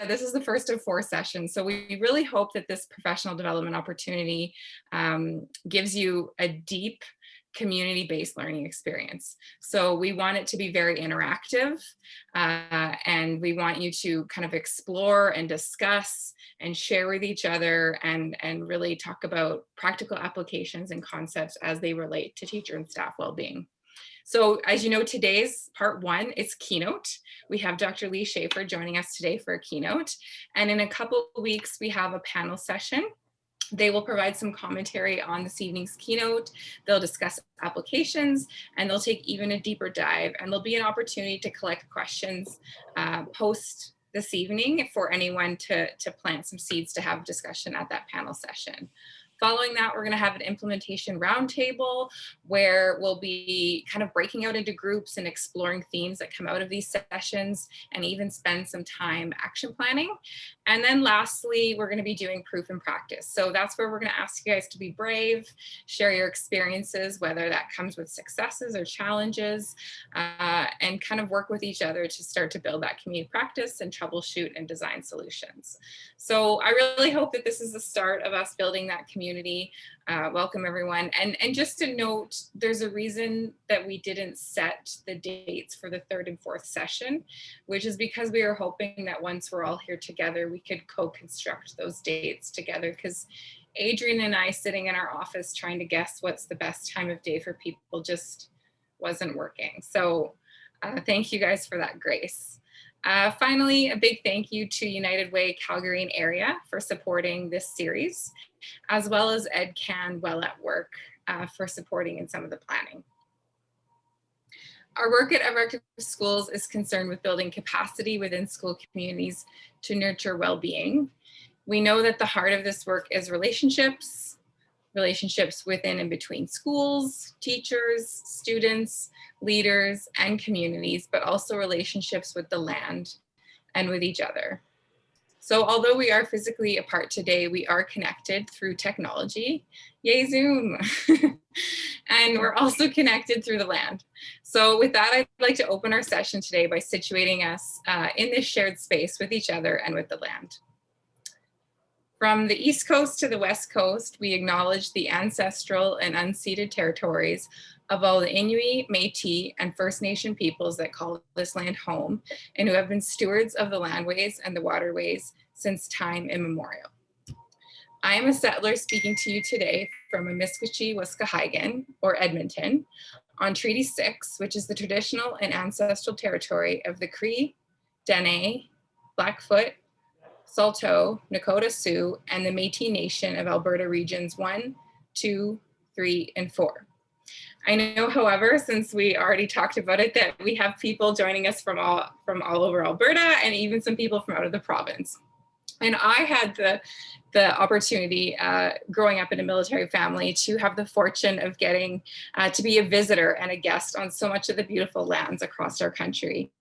this is the first of 4 sessions. So we really hope that this professional development opportunity gives you a deep community-based learning experience. So we want it to be very interactive, and we want you to kind of explore and discuss and share with each other and really talk about practical applications and concepts as they relate to teacher and staff well-being. So as you know, today's part 1 is keynote. We have Dr. Lee Schaefer joining us today for a keynote. And in a couple of weeks, we have a panel session. They will provide some commentary on this evening's keynote. They'll discuss applications, and they'll take even a deeper dive. And there'll be an opportunity to collect questions post this evening for anyone to plant some seeds to have discussion at that panel session. Following that, we're going to have an implementation roundtable where we'll be kind of breaking out into groups and exploring themes that come out of these sessions, and even spend some time action planning. And then lastly, we're going to be doing proof and practice. So that's where we're going to ask you guys to be brave, share your experiences, whether that comes with successes or challenges, and kind of work with each other to start to build that community practice and troubleshoot and design solutions. So I really hope that this is the start of us building that community. Welcome everyone. And just to note, there's a reason that we didn't set the dates for the 3rd and 4th session, which is because we were hoping that once we're all here together, we could co-construct those dates together, because Adrian and I sitting in our office trying to guess what's the best time of day for people just wasn't working. So thank you guys for that grace. Finally, a big thank you to United Way Calgary and area for supporting this series, as well as EdCan Well at Work for supporting in some of the planning. Our work at Ever Schools is concerned with building capacity within school communities to nurture well-being. We know that the heart of this work is relationships within and between schools, teachers, students, leaders, and communities, but also relationships with the land and with each other. So although we are physically apart today, we are connected through technology, yay Zoom, and we're also connected through the land. So with that, I'd like to open our session today by situating us in this shared space with each other and with the land. From the East Coast to the West Coast, we acknowledge the ancestral and unceded territories of all the Inuit, Métis, and First Nation peoples that call this land home, and who have been stewards of the landways and the waterways since time immemorial. I am a settler speaking to you today from Amiskwaci, Waskahigan, or Edmonton, on Treaty 6, which is the traditional and ancestral territory of the Cree, Dene, Blackfoot, Saulteaux, Nakota Sioux, and the Métis Nation of Alberta Regions 1, 2, 3, and 4. I know, however, since we already talked about it, that we have people joining us from all over Alberta, and even some people from out of the province. And I had the opportunity growing up in a military family to have the fortune of getting to be a visitor and a guest on so much of the beautiful lands across our country.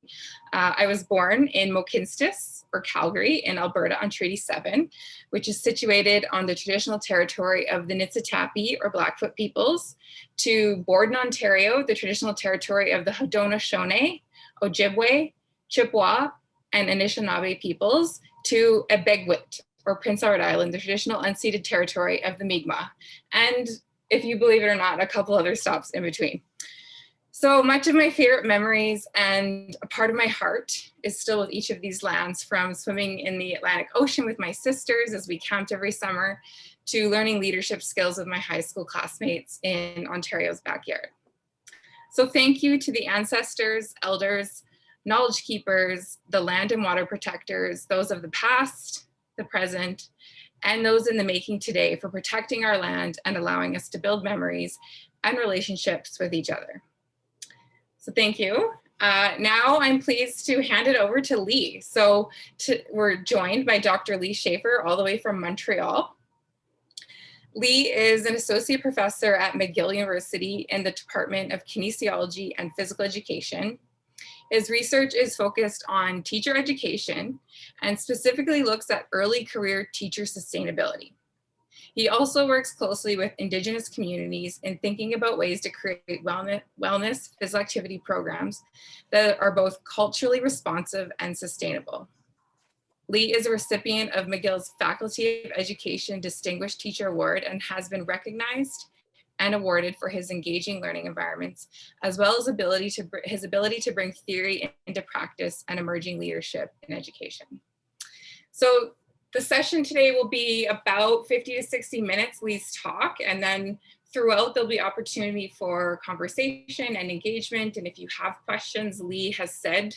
I was born in Mohkinstsis, or Calgary, in Alberta on Treaty 7, which is situated on the traditional territory of the Niitsitapi, or Blackfoot peoples, to Borden, Ontario, the traditional territory of the Haudenosaunee, Ojibwe, Chippewa, and Anishinaabe peoples, to Ebegwit, or Prince Edward Island, the traditional unceded territory of the Mi'kmaq, and if you believe it or not, a couple other stops in between. So much of my favorite memories and a part of my heart is still with each of these lands, from swimming in the Atlantic Ocean with my sisters as we camped every summer, to learning leadership skills with my high school classmates in Ontario's backyard. So thank you to the ancestors, elders, knowledge keepers, the land and water protectors, those of the past, the present, and those in the making today, for protecting our land and allowing us to build memories and relationships with each other. So thank you. Now I'm pleased to hand it over to Lee. So we're joined by Dr. Lee Schaefer, all the way from Montreal. Lee is an associate professor at McGill University in the Department of Kinesiology and Physical Education. His research is focused on teacher education and specifically looks at early career teacher sustainability. He also works closely with Indigenous communities in thinking about ways to create wellness physical activity programs that are both culturally responsive and sustainable. Lee is a recipient of McGill's Faculty of Education Distinguished Teacher Award and has been recognized and awarded for his engaging learning environments, as well as his ability to bring theory into practice and emerging leadership in education. So the session today will be about 50 to 60 minutes, Lee's talk, and then throughout there'll be opportunity for conversation and engagement. And if you have questions, Lee has said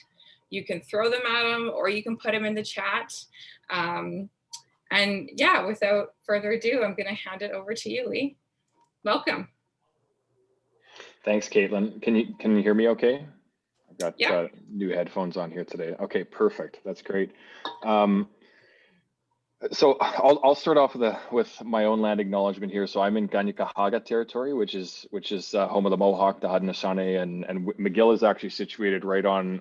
you can throw them at him or you can put them in the chat. And yeah, without further ado, I'm going to hand it over to you, Lee. Welcome. Thanks, Caitlin. Can you hear me okay? I've got yeah. New headphones on here today. Okay, perfect. That's great. So I'll start off with my own land acknowledgement here. So I'm in Kanien'kehá:ka territory, which is home of the Mohawk, the Haudenosaunee, and McGill is actually situated right on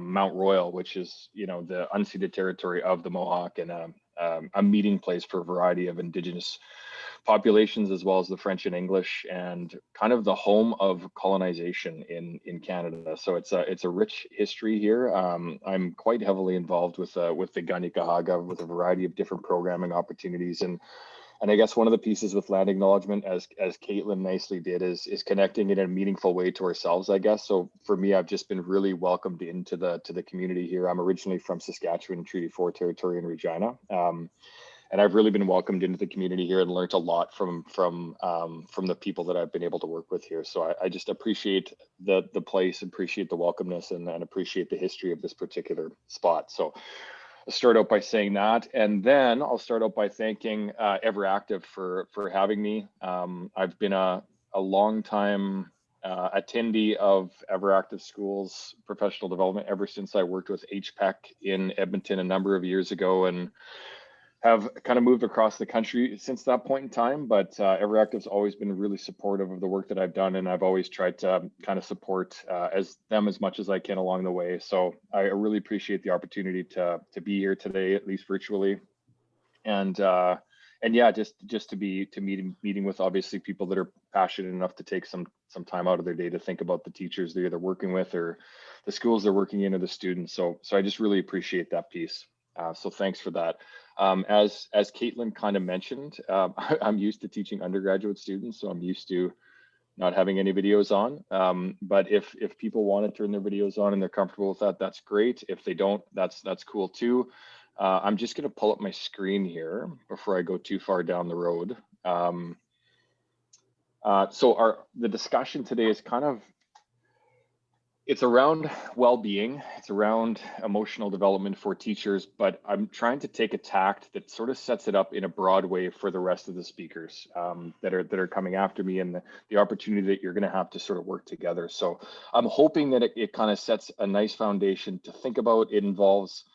Mount Royal, which is the unceded territory of the Mohawk, and a meeting place for a variety of Indigenous populations, as well as the French and English, and kind of the home of colonization in Canada. So it's a rich history here. I'm quite heavily involved with the Kanien'kehá:ka with a variety of different programming opportunities, and I guess one of the pieces with land acknowledgement, as Caitlin nicely did, is connecting it in a meaningful way to ourselves, I guess. So for me, I've just been really welcomed into the community here. I'm originally from Saskatchewan, Treaty 4 territory in Regina. And I've really been welcomed into the community here and learned a lot from the people that I've been able to work with here. So I just appreciate the place, appreciate the welcomeness, and appreciate the history of this particular spot. So I'll start out by saying that, and then I'll start out by thanking Everactive for having me. I've been a long time attendee of Everactive Schools professional development ever since I worked with HPEC in Edmonton a number of years ago, and have kind of moved across the country since that point in time, but Everactive's always been really supportive of the work that I've done, and I've always tried to kind of support as much as I can along the way. So I really appreciate the opportunity to be here today, at least virtually, and yeah, just to be meeting with obviously people that are passionate enough to take some time out of their day to think about the teachers they're either working with or the schools they're working in or the students. So I just really appreciate that piece. So thanks for that. As Caitlin kind of mentioned, I'm used to teaching undergraduate students, so I'm used to not having any videos on. But if people want to turn their videos on and they're comfortable with that, that's great. If they don't, that's cool too. I'm just going to pull up my screen here before I go too far down the road. So the discussion today is it's around well-being, it's around emotional development for teachers, but I'm trying to take a tact that sort of sets it up in a broad way for the rest of the speakers that are coming after me, and the opportunity that you're going to have to sort of work together. So I'm hoping that it kind of sets a nice foundation to think about. It involves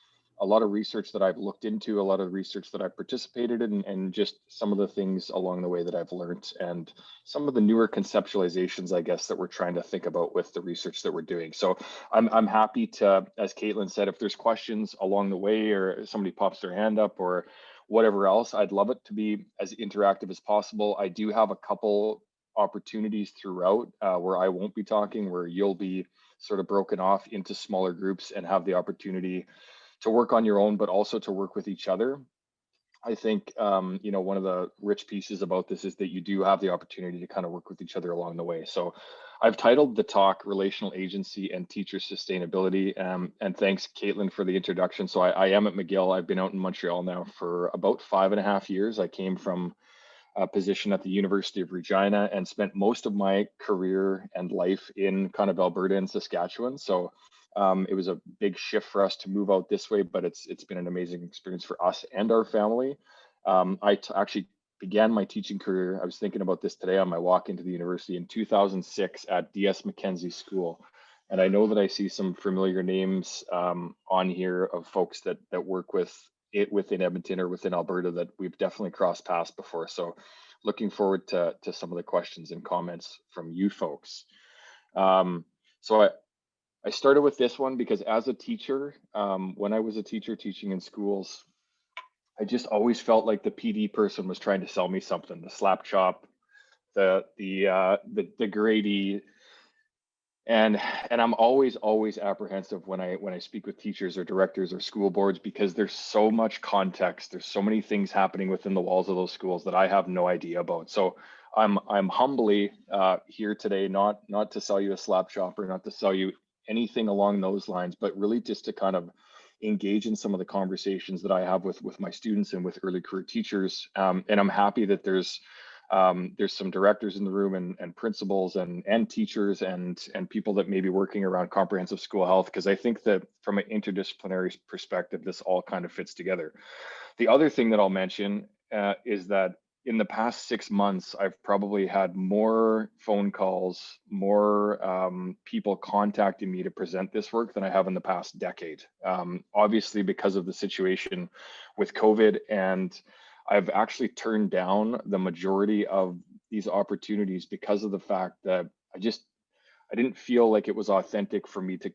a lot of research that I've looked into, a lot of research that I've participated in, and just some of the things along the way that I've learned, and some of the newer conceptualizations, I guess, that we're trying to think about with the research that we're doing. So I'm happy to, as Caitlin said, if there's questions along the way or somebody pops their hand up or whatever else, I'd love it to be as interactive as possible. I do have a couple opportunities throughout where I won't be talking, where you'll be sort of broken off into smaller groups and have the opportunity to work on your own, but also to work with each other. I think, one of the rich pieces about this is that you do have the opportunity to kind of work with each other along the way. So I've titled the talk Relational Agency and Teacher Sustainability. And thanks, Caitlin, for the introduction. So I am at McGill. I've been out in Montreal now for about 5.5 years. I came from a position at the University of Regina and spent most of my career and life in kind of Alberta and Saskatchewan. So it was a big shift for us to move out this way, but it's been an amazing experience for us and our family. I actually began my teaching career, I was thinking about this today on my walk into the university, in 2006 at DS Mackenzie School. And I know that I see some familiar names on here of folks that work with it within Edmonton or within Alberta that we've definitely crossed paths before. So looking forward to some of the questions and comments from you folks. So I started with this one because as a teacher, when I was a teacher teaching in schools, I just always felt like the PD person was trying to sell me something, the slap chop, the grady, And I'm always apprehensive when I speak with teachers or directors or school boards, because there's so much context, there's so many things happening within the walls of those schools that I have no idea about. So I'm humbly here today, not to sell you a slap shop or not to sell you anything along those lines, but really just to kind of engage in some of the conversations that I have with my students and with early career teachers. And I'm happy that there's some directors in the room and principals and teachers and people that may be working around comprehensive school health, because I think that from an interdisciplinary perspective, this all kind of fits together. The other thing that I'll mention is that in the past 6 months, I've probably had more phone calls, more people contacting me to present this work than I have in the past decade. Obviously, because of the situation with COVID, and I've actually turned down the majority of these opportunities because of the fact that I didn't feel like it was authentic for me to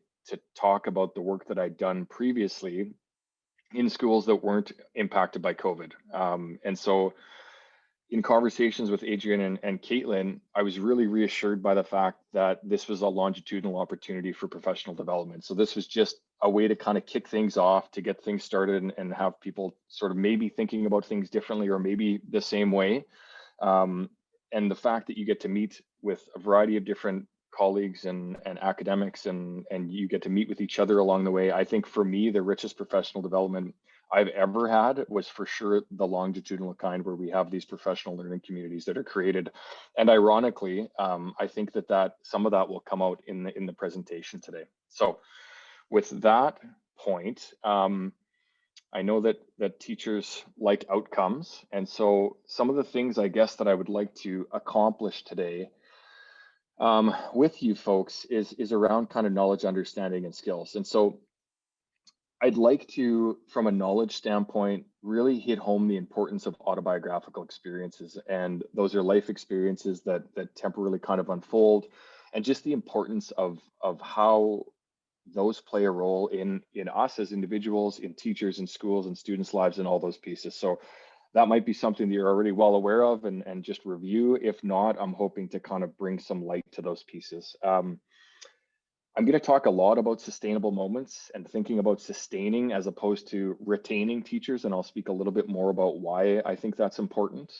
talk about the work that I'd done previously in schools that weren't impacted by COVID. And so in conversations with Adrian and Caitlin, I was really reassured by the fact that this was a longitudinal opportunity for professional development. So this was just a way to kind of kick things off, to get things started and have people sort of maybe thinking about things differently or maybe the same way. And the fact that you get to meet with a variety of different colleagues and academics and you get to meet with each other along the way. I think for me, the richest professional development I've ever had was for sure the longitudinal kind, where we have these professional learning communities that are created. And ironically, I think that some of that will come out in the presentation today. So with that point, I know that teachers like outcomes. And so some of the things I guess that I would like to accomplish today with you folks is around kind of knowledge, understanding, and skills. And so I'd like to, from a knowledge standpoint, really hit home the importance of autobiographical experiences. And those are life experiences that temporarily kind of unfold, and just the importance of how those play a role in us as individuals, in teachers and schools and students' lives and all those pieces. So that might be something that you're already well aware of and just review. If not, I'm hoping to kind of bring some light to those pieces. I'm going to talk a lot about sustainable moments and thinking about sustaining as opposed to retaining teachers, and I'll speak a little bit more about why I think that's important.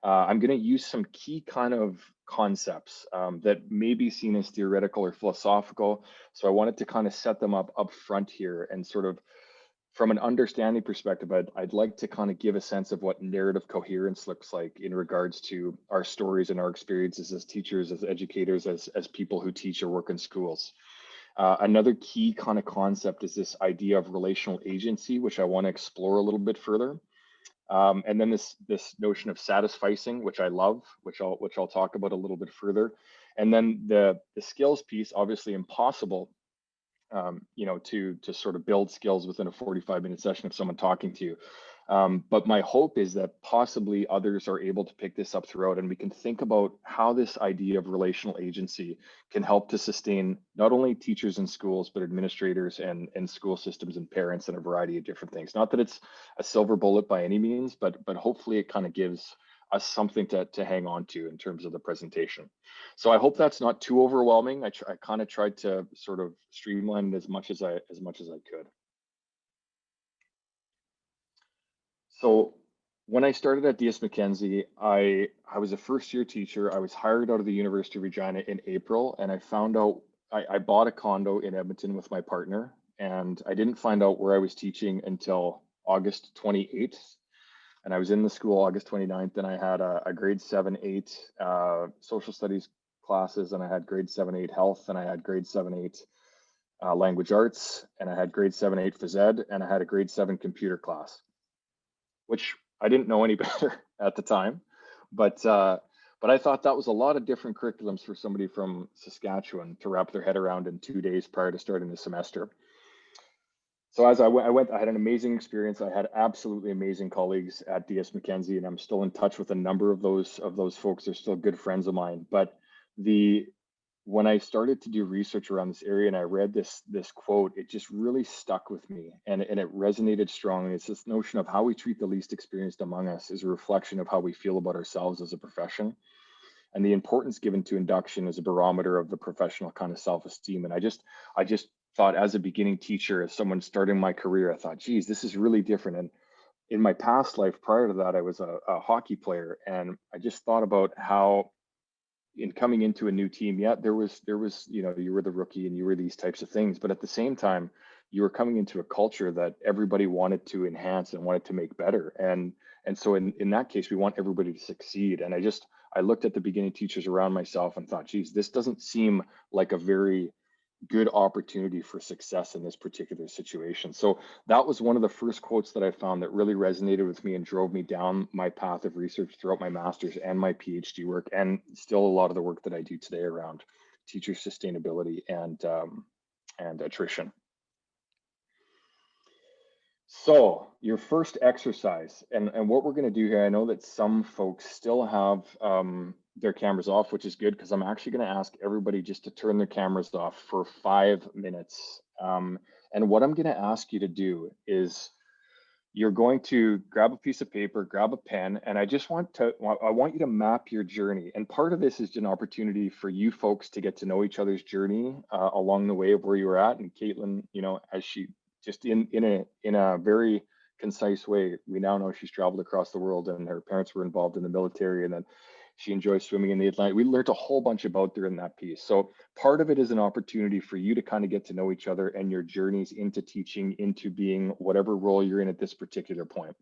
I'm going to use some key kind of concepts that may be seen as theoretical or philosophical, so I wanted to kind of set them up front here and sort of from an understanding perspective, I'd like to kind of give a sense of what narrative coherence looks like in regards to our stories and our experiences as teachers, as educators, as people who teach or work in schools. Another key kind of concept is this idea of relational agency, which I want to explore a little bit further. And then this notion of satisficing, which I love, which I'll talk about a little bit further. And then the skills piece, obviously impossible, to sort of build skills within a 45-minute session of someone talking to you. But my hope is that possibly others are able to pick this up throughout, and we can think about how this idea of relational agency can help to sustain not only teachers in schools, but administrators and school systems and parents and a variety of different things. Not that it's a silver bullet by any means, but hopefully it kind of gives us something to hang on to in terms of the presentation. So I hope that's not too overwhelming. I kind of tried to sort of streamline it as much as I could. So when I started at DS Mackenzie, I was a first year teacher. I was hired out of the University of Regina in April, and I found out I bought a condo in Edmonton with my partner, and I didn't find out where I was teaching until August 28th. And I was in the school August 29th, and I had a grade 7-8 social studies classes, and I had grade 7-8 health, and I had grade 7-8 language arts, and I had grade 7-8 phys ed, and I had a grade 7 computer class, which I didn't know any better at the time. But I thought that was a lot of different curriculums for somebody from Saskatchewan to wrap their head around in 2 days prior to starting the semester. So as I went, I had an amazing experience. I had absolutely amazing colleagues at DS Mackenzie, and I'm still in touch with a number of those folks. They're still good friends of mine. But when I started to do research around this area and I read this quote, it just really stuck with me, and it resonated strongly. It's this notion of how we treat the least experienced among us is a reflection of how we feel about ourselves as a profession. and the importance given to induction as a barometer of the professional kind of self-esteem. And I just thought, as a beginning teacher, as someone starting my career, I thought, geez, this is really different. And in my past life prior to that, I was a hockey player, and I just thought about how in coming into a new team, yeah, there was, you know, you were the rookie and you were these types of things, but at the same time, you were coming into a culture that everybody wanted to enhance and wanted to make better. And so in that case, we want everybody to succeed. And I looked at the beginning teachers around myself and thought, geez, this doesn't seem like a very good opportunity for success in this particular situation. So that was one of the first quotes that I found that really resonated with me and drove me down my path of research throughout my master's and my PhD work, and still a lot of the work that I do today around teacher sustainability and attrition. So your first exercise, and what we're going to do here, I know that some folks still have their cameras off, which is good, because I'm actually going to ask everybody just to turn their cameras off for 5 minutes. And what I'm going to ask you to do is you're going to grab a piece of paper, grab a pen, and I want you to map your journey. And part of this is an opportunity for you folks to get to know each other's journey along the way of where you were at. And Caitlin, you know, as she just in a very concise way, we now know she's traveled across the world, and her parents were involved in the military, and then she enjoys swimming in the Atlantic. We learned a whole bunch about her in that piece. So part of it is an opportunity for you to kind of get to know each other and your journeys into teaching, into being whatever role you're in at this particular point.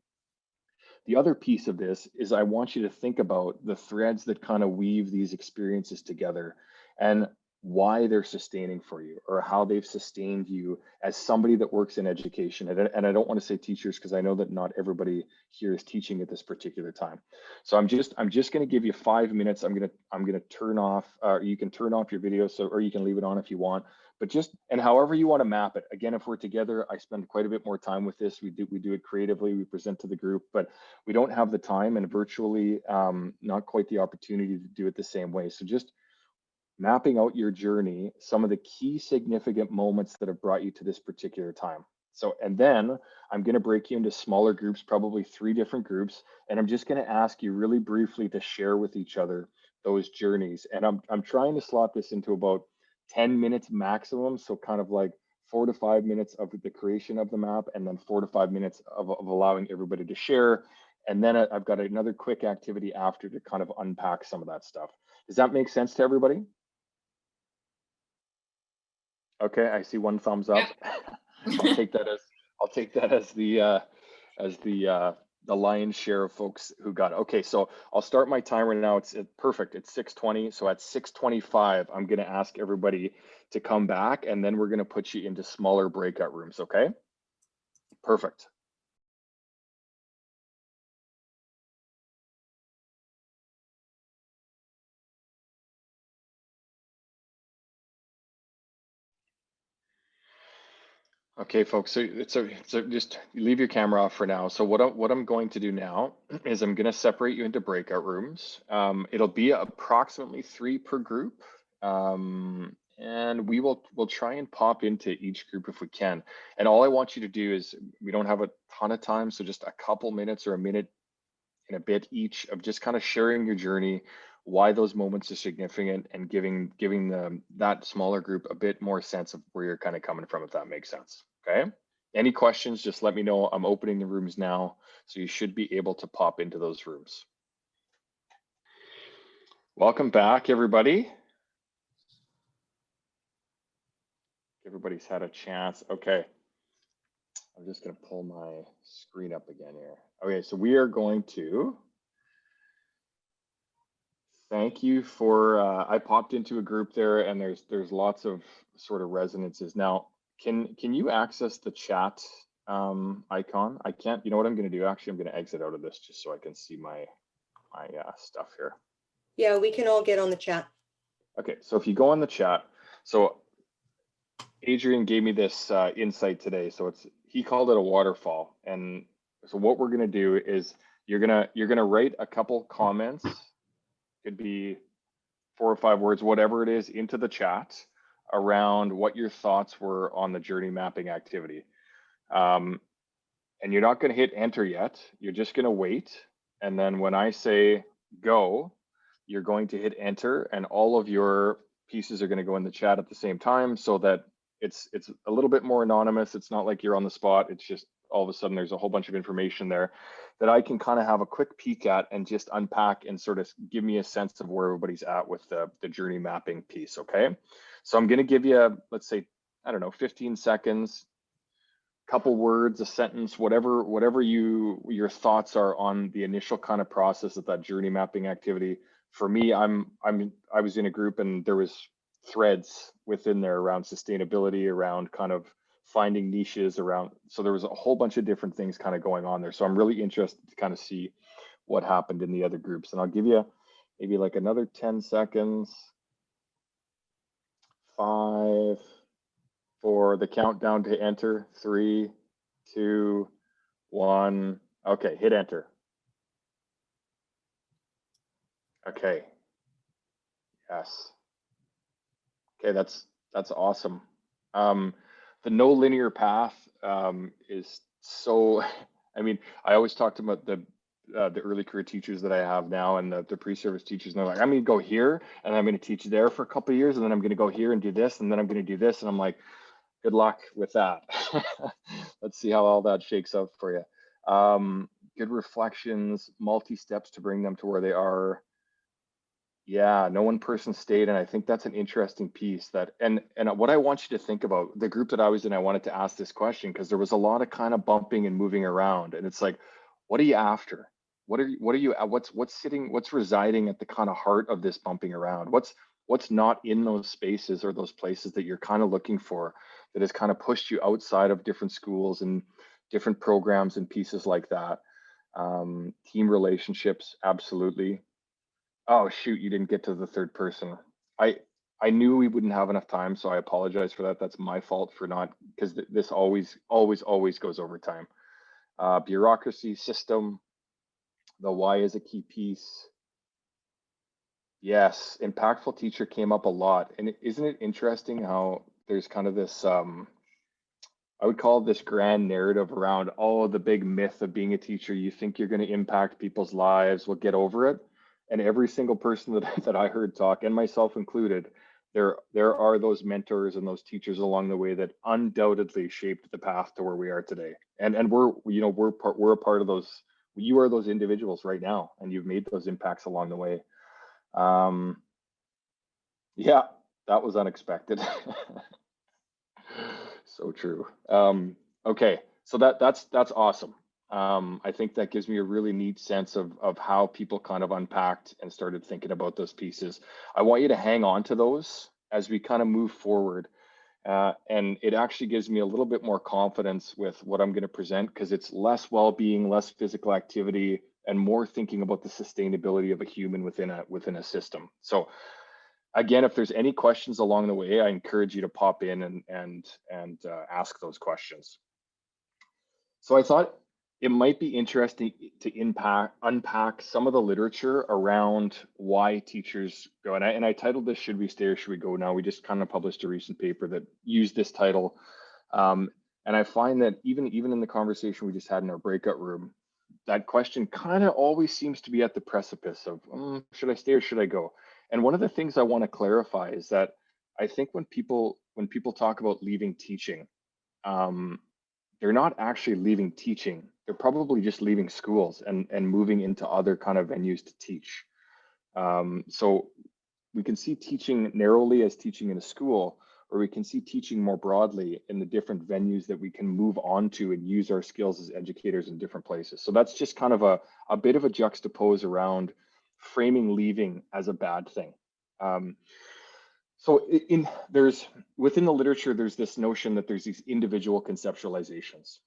The other piece of this is I want you to think about the threads that kind of weave these experiences together and why they're sustaining for you, or how they've sustained you as somebody that works in education. And I don't want to say teachers, because I know that not everybody here is teaching at this particular time. So I'm just going to give you 5 minutes. I'm going to turn off, you can turn off your video, or you can leave it on if you want, but and however you want to map it. Again, if we're together, I spend quite a bit more time with this. We do it creatively, we present to the group, but we don't have the time, and virtually not quite the opportunity to do it the same way. So just mapping out your journey, some of the key significant moments that have brought you to this particular time. So, and then I'm going to break you into smaller groups, probably 3 different groups, and I'm just going to ask you really briefly to share with each other those journeys. And I'm trying to slot this into about 10 minutes maximum, so kind of like 4 to 5 minutes of the creation of the map, and then 4 to 5 minutes of allowing everybody to share. And then I've got another quick activity after to kind of unpack some of that stuff. Does that make sense to everybody? Okay, I see 1 thumbs up. Yeah. I'll take that as the lion's share of folks who got it. Okay, so I'll start my timer now. It's perfect. It's 6:20. So at 6:25, I'm going to ask everybody to come back, and then we're going to put you into smaller breakout rooms. Okay, perfect. Okay, folks, so just leave your camera off for now. So what I'm going to do now is I'm going to separate you into breakout rooms. It'll be approximately 3 per group, and we'll try and pop into each group if we can. And all I want you to do is, we don't have a ton of time, so just a couple minutes or a minute and a bit each of just kind of sharing your journey, why those moments are significant, and giving that smaller group a bit more sense of where you're kind of coming from, if that makes sense. Okay, any questions, just let me know. I'm opening the rooms now, so you should be able to pop into those rooms. Welcome back, everybody. Everybody's had a chance. Okay, I'm just going to pull my screen up again here. Okay, so we are going to thank you for, I popped into a group there, and there's lots of sort of resonances. Now, can you access the chat icon? I can't. You know what I'm going to do? Actually, I'm going to exit out of this just so I can see my stuff here. Yeah, we can all get on the chat. Okay, so if you go on the chat, so Adrian gave me this insight today. So he called it a waterfall, and so what we're going to do is you're gonna write a couple comments. Could be 4 or 5 words, whatever it is, into the chat around what your thoughts were on the journey mapping activity. And you're not going to hit enter yet. You're just going to wait. And then when I say go, you're going to hit enter, and all of your pieces are going to go in the chat at the same time, so that it's a little bit more anonymous. It's not like you're on the spot. It's just all of a sudden there's a whole bunch of information there that I can kind of have a quick peek at and just unpack and sort of give me a sense of where everybody's at with the journey mapping piece. Okay, so I'm going to give you, let's say, I don't know, 15 seconds, couple words, a sentence, whatever your thoughts are on the initial kind of process of that journey mapping activity. For me, I was in a group and there was threads within there around sustainability, around kind of finding niches around, so there was a whole bunch of different things kind of going on there. So I'm really interested to kind of see what happened in the other groups, and I'll give you maybe like another 10 seconds. 5, for the countdown to enter. 3, 2, 1. Okay, hit enter. Okay. Yes. Okay, that's awesome. The no linear path is so. I mean, I always talk about the early career teachers that I have now and the pre-service teachers, and they're like, I'm going to go here and I'm going to teach there for a couple of years, and then I'm going to go here and do this, and then I'm going to do this, and I'm like, good luck with that. Let's see how all that shakes out for you. Good reflections, multi-steps to bring them to where they are. Yeah, no one person stayed, and I think that's an interesting piece. That and what I want you to think about, the group that I was in, I wanted to ask this question because there was a lot of kind of bumping and moving around, and it's like, what are you after? What's residing at the kind of heart of this bumping around? What's not in those spaces or those places that you're kind of looking for, that has kind of pushed you outside of different schools and different programs and pieces like that? Team relationships, absolutely. Oh shoot, you didn't get to the third person. I knew we wouldn't have enough time, so I apologize for that. That's my fault for not, because this always goes over time. Bureaucracy, system, the why is a key piece. Yes, impactful teacher came up a lot. And isn't it interesting how there's kind of this, I would call this grand narrative around, oh, the big myth of being a teacher. You think you're going to impact people's lives, well, get over it. And every single person that I heard talk, and myself included, there are those mentors and those teachers along the way that undoubtedly shaped the path to where we are today. And we're a part of those. You are those individuals right now, and you've made those impacts along the way. Yeah, that was unexpected. So true. Okay, so that's awesome. I think that gives me a really neat sense of how people kind of unpacked and started thinking about those pieces. I want you to hang on to those as we kind of move forward. And it actually gives me a little bit more confidence with what I'm going to present, because it's less well-being, less physical activity, and more thinking about the sustainability of a human within a system. So again, if there's any questions along the way, I encourage you to pop in and ask those questions. So I thought it might be interesting to unpack some of the literature around why teachers go. And I titled this, Should We Stay or Should We Go Now? We just kind of published a recent paper that used this title. And I find that even in the conversation we just had in our breakout room, that question kind of always seems to be at the precipice of, should I stay or should I go? And one of the things I want to clarify is that I think when people talk about leaving teaching, they're not actually leaving teaching. They're probably just leaving schools and moving into other kind of venues to teach. So we can see teaching narrowly as teaching in a school, or we can see teaching more broadly in the different venues that we can move on to and use our skills as educators in different places. So that's just kind of a bit of a juxtapose around framing leaving as a bad thing. So within the literature, there's this notion that there's these individual conceptualizations.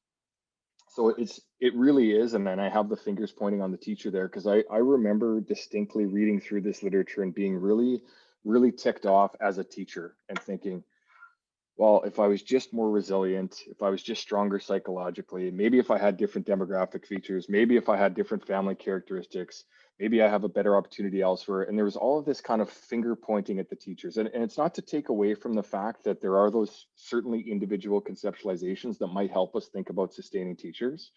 So it really is, and then I have the fingers pointing on the teacher there, because I remember distinctly reading through this literature and being really, really ticked off as a teacher and thinking, well, if I was just more resilient, if I was just stronger psychologically, maybe if I had different demographic features, maybe if I had different family characteristics, maybe I have a better opportunity elsewhere. And there was all of this kind of finger pointing at the teachers. And it's not to take away from the fact that there are those certainly individual conceptualizations that might help us think about sustaining teachers.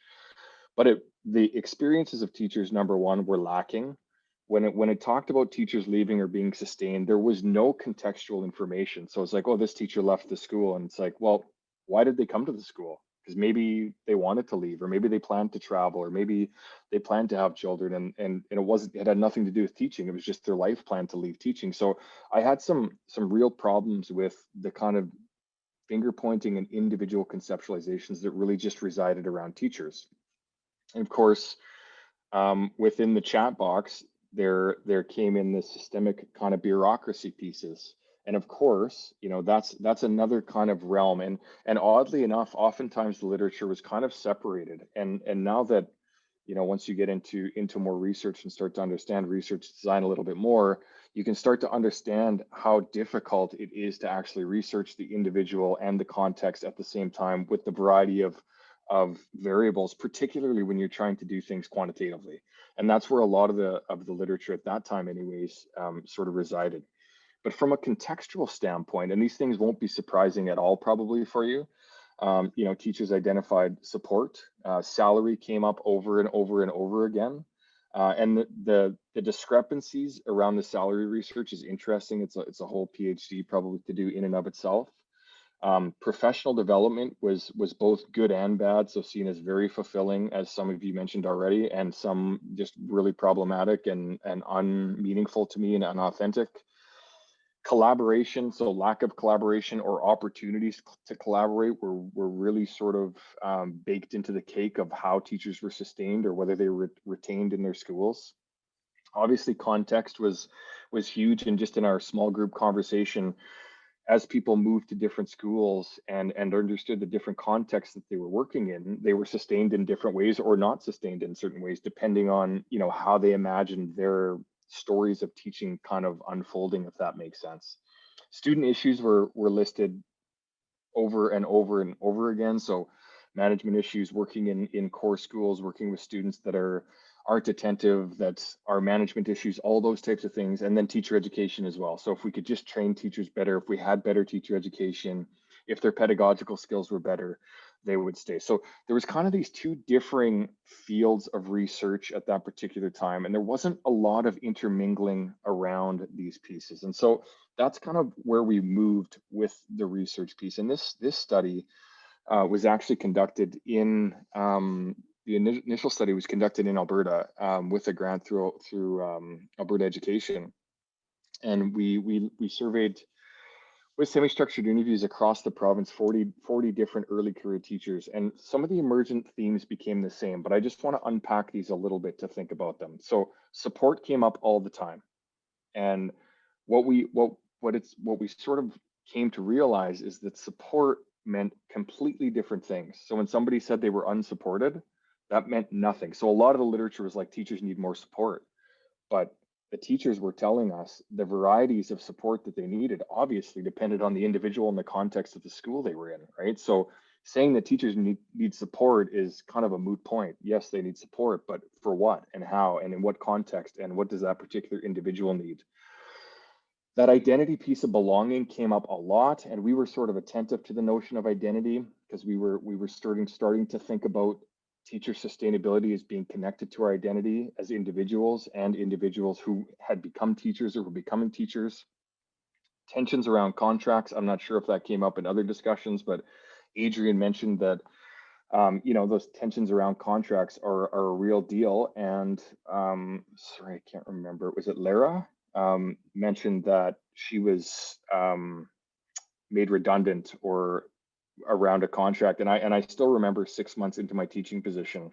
But the experiences of teachers, number one, were lacking, when it talked about teachers leaving or being sustained, there was no contextual information. So it's like, oh, this teacher left the school, and it's like, well, why did they come to the school? Because maybe they wanted to leave, or maybe they planned to travel, or maybe they planned to have children, and it had nothing to do with teaching. It was just their life plan to leave teaching. So I had some real problems with the kind of finger pointing and individual conceptualizations that really just resided around teachers. And of course, within the chat box, there came in the systemic kind of bureaucracy pieces. And of course, you know, that's another kind of realm. And oddly enough, oftentimes the literature was kind of separated. And now that, you know, once you get into more research and start to understand research design a little bit more, you can start to understand how difficult it is to actually research the individual and the context at the same time with the variety of variables, particularly when you're trying to do things quantitatively. And that's where a lot of the literature at that time anyways sort of resided. But from a contextual standpoint, and these things won't be surprising at all probably for you, you know, teachers identified support, salary came up over and over and over again. And the discrepancies around the salary research is interesting. It's a whole PhD probably to do in and of itself. Professional development was both good and bad, so seen as very fulfilling, as some of you mentioned already, and some just really problematic and unmeaningful to me and unauthentic. Collaboration, so lack of collaboration or opportunities to collaborate were really sort of baked into the cake of how teachers were sustained or whether they were retained in their schools. Obviously, context was huge, and just in our small group conversation, as people moved to different schools and understood the different contexts that they were working in, they were sustained in different ways or not sustained in certain ways, depending on, you know, how they imagined their stories of teaching kind of unfolding, if that makes sense. Student issues were listed over and over and over again. So management issues, working in core schools, working with students that aren't attentive, that are management issues, all those types of things, and then teacher education as well. So if we could just train teachers better, if we had better teacher education, if their pedagogical skills were better, they would stay. So there was kind of these two differing fields of research at that particular time, and there wasn't a lot of intermingling around these pieces. And so that's kind of where we moved with the research piece. And this study was actually conducted in the initial study was conducted in Alberta with a grant through Alberta Education, and we surveyed with semi-structured interviews across the province 40 different early career teachers, and some of the emergent themes became the same, but I just want to unpack these a little bit to think about them. So support came up all the time, and what we sort of came to realize is that support meant completely different things. So when somebody said they were unsupported, that meant nothing. So a lot of the literature was like, teachers need more support, but the teachers were telling us the varieties of support that they needed obviously depended on the individual and the context of the school they were in, right? So saying that teachers need support is kind of a moot point. Yes, they need support, but for what and how and in what context and what does that particular individual need? That identity piece of belonging came up a lot, and we were sort of attentive to the notion of identity because we were starting to think about teacher sustainability as being connected to our identity as individuals and individuals who had become teachers or were becoming teachers. Tensions around contracts, I'm not sure if that came up in other discussions, but Adrian mentioned that you know, those tensions around contracts are a real deal. And sorry, I can't remember. Was it Lara mentioned that she was made redundant or around a contract, and I still remember 6 months into my teaching position,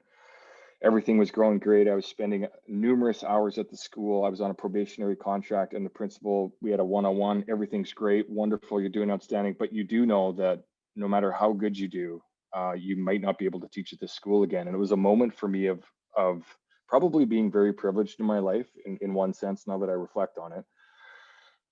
everything was growing great. I was spending numerous hours at the school. I was on a probationary contract, and the principal, we had a one-on-one. Everything's great, wonderful, you're doing outstanding, but you do know that no matter how good you do, you might not be able to teach at this school again. And it was a moment for me of probably being very privileged in my life in one sense, now that I reflect on it,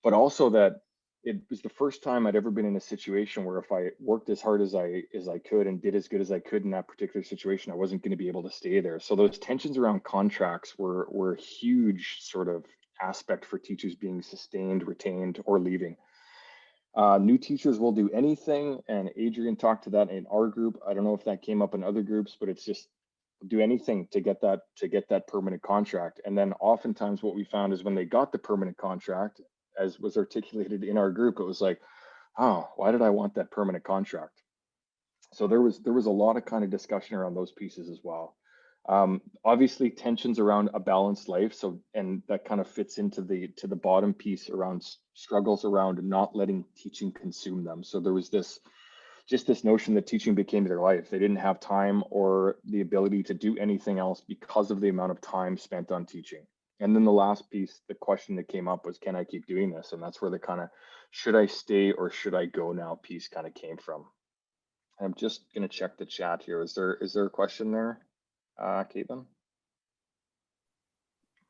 but also that it was the first time I'd ever been in a situation where if I worked as hard as I could and did as good as I could in that particular situation, I wasn't going to be able to stay there. So those tensions around contracts were a huge sort of aspect for teachers being sustained, retained, or leaving. New teachers will do anything, and Adrian talked to that in our group. I don't know if that came up in other groups, but it's just do anything to get that permanent contract. And then oftentimes what we found is when they got the permanent contract, as was articulated in our group, it was like, oh, why did I want that permanent contract? So there was a lot of kind of discussion around those pieces as well. Obviously tensions around a balanced life. So, and that kind of fits into the bottom piece around struggles around not letting teaching consume them. So there was this notion that teaching became their life. They didn't have time or the ability to do anything else because of the amount of time spent on teaching. And then the last piece, the question that came up was, can I keep doing this? And that's where the kind of, should I stay or should I go now piece kind of came from. I'm just going to check the chat here. Is there a question there, Caitlin?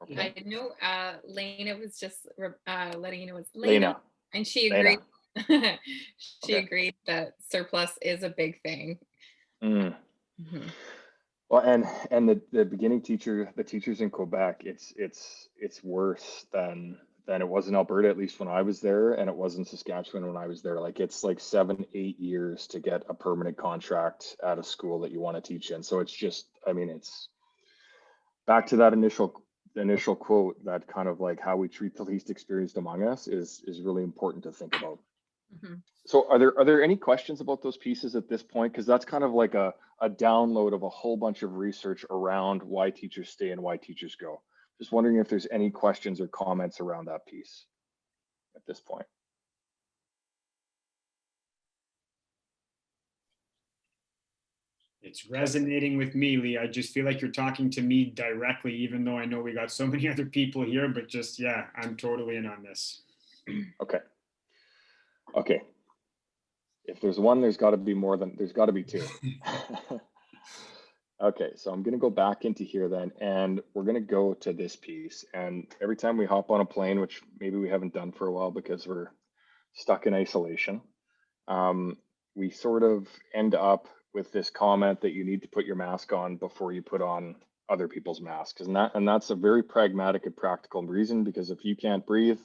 Okay. I know Lena was just letting you know it's Lena. And she agreed. She agreed that surplus is a big thing. Well, and the beginning the teachers in Quebec, it's worse than it was in Alberta, at least when I was there, and it was in Saskatchewan when I was there. Like it's like 7-8 years to get a permanent contract at a school that you want to teach in. So it's just, I mean, it's back to that initial quote, that kind of like how we treat the least experienced among us is really important to think about. So are there any questions about those pieces at this point? Because that's kind of like a download of a whole bunch of research around why teachers stay and why teachers go. Just wondering if there's any questions or comments around that piece at this point. It's resonating with me, Lee. I just feel like you're talking to me directly, even though I know we got so many other people here, but just, yeah, I'm totally in on this. Okay. If there's one, there's got to be more than, there's got to be two. Okay, so I'm going to go back into here then, and we're going to go to this piece. And every time we hop on a plane, which maybe we haven't done for a while because we're stuck in isolation, we sort of end up with this comment that you need to put your mask on before you put on other people's masks. And that's a very pragmatic and practical reason, because if you can't breathe,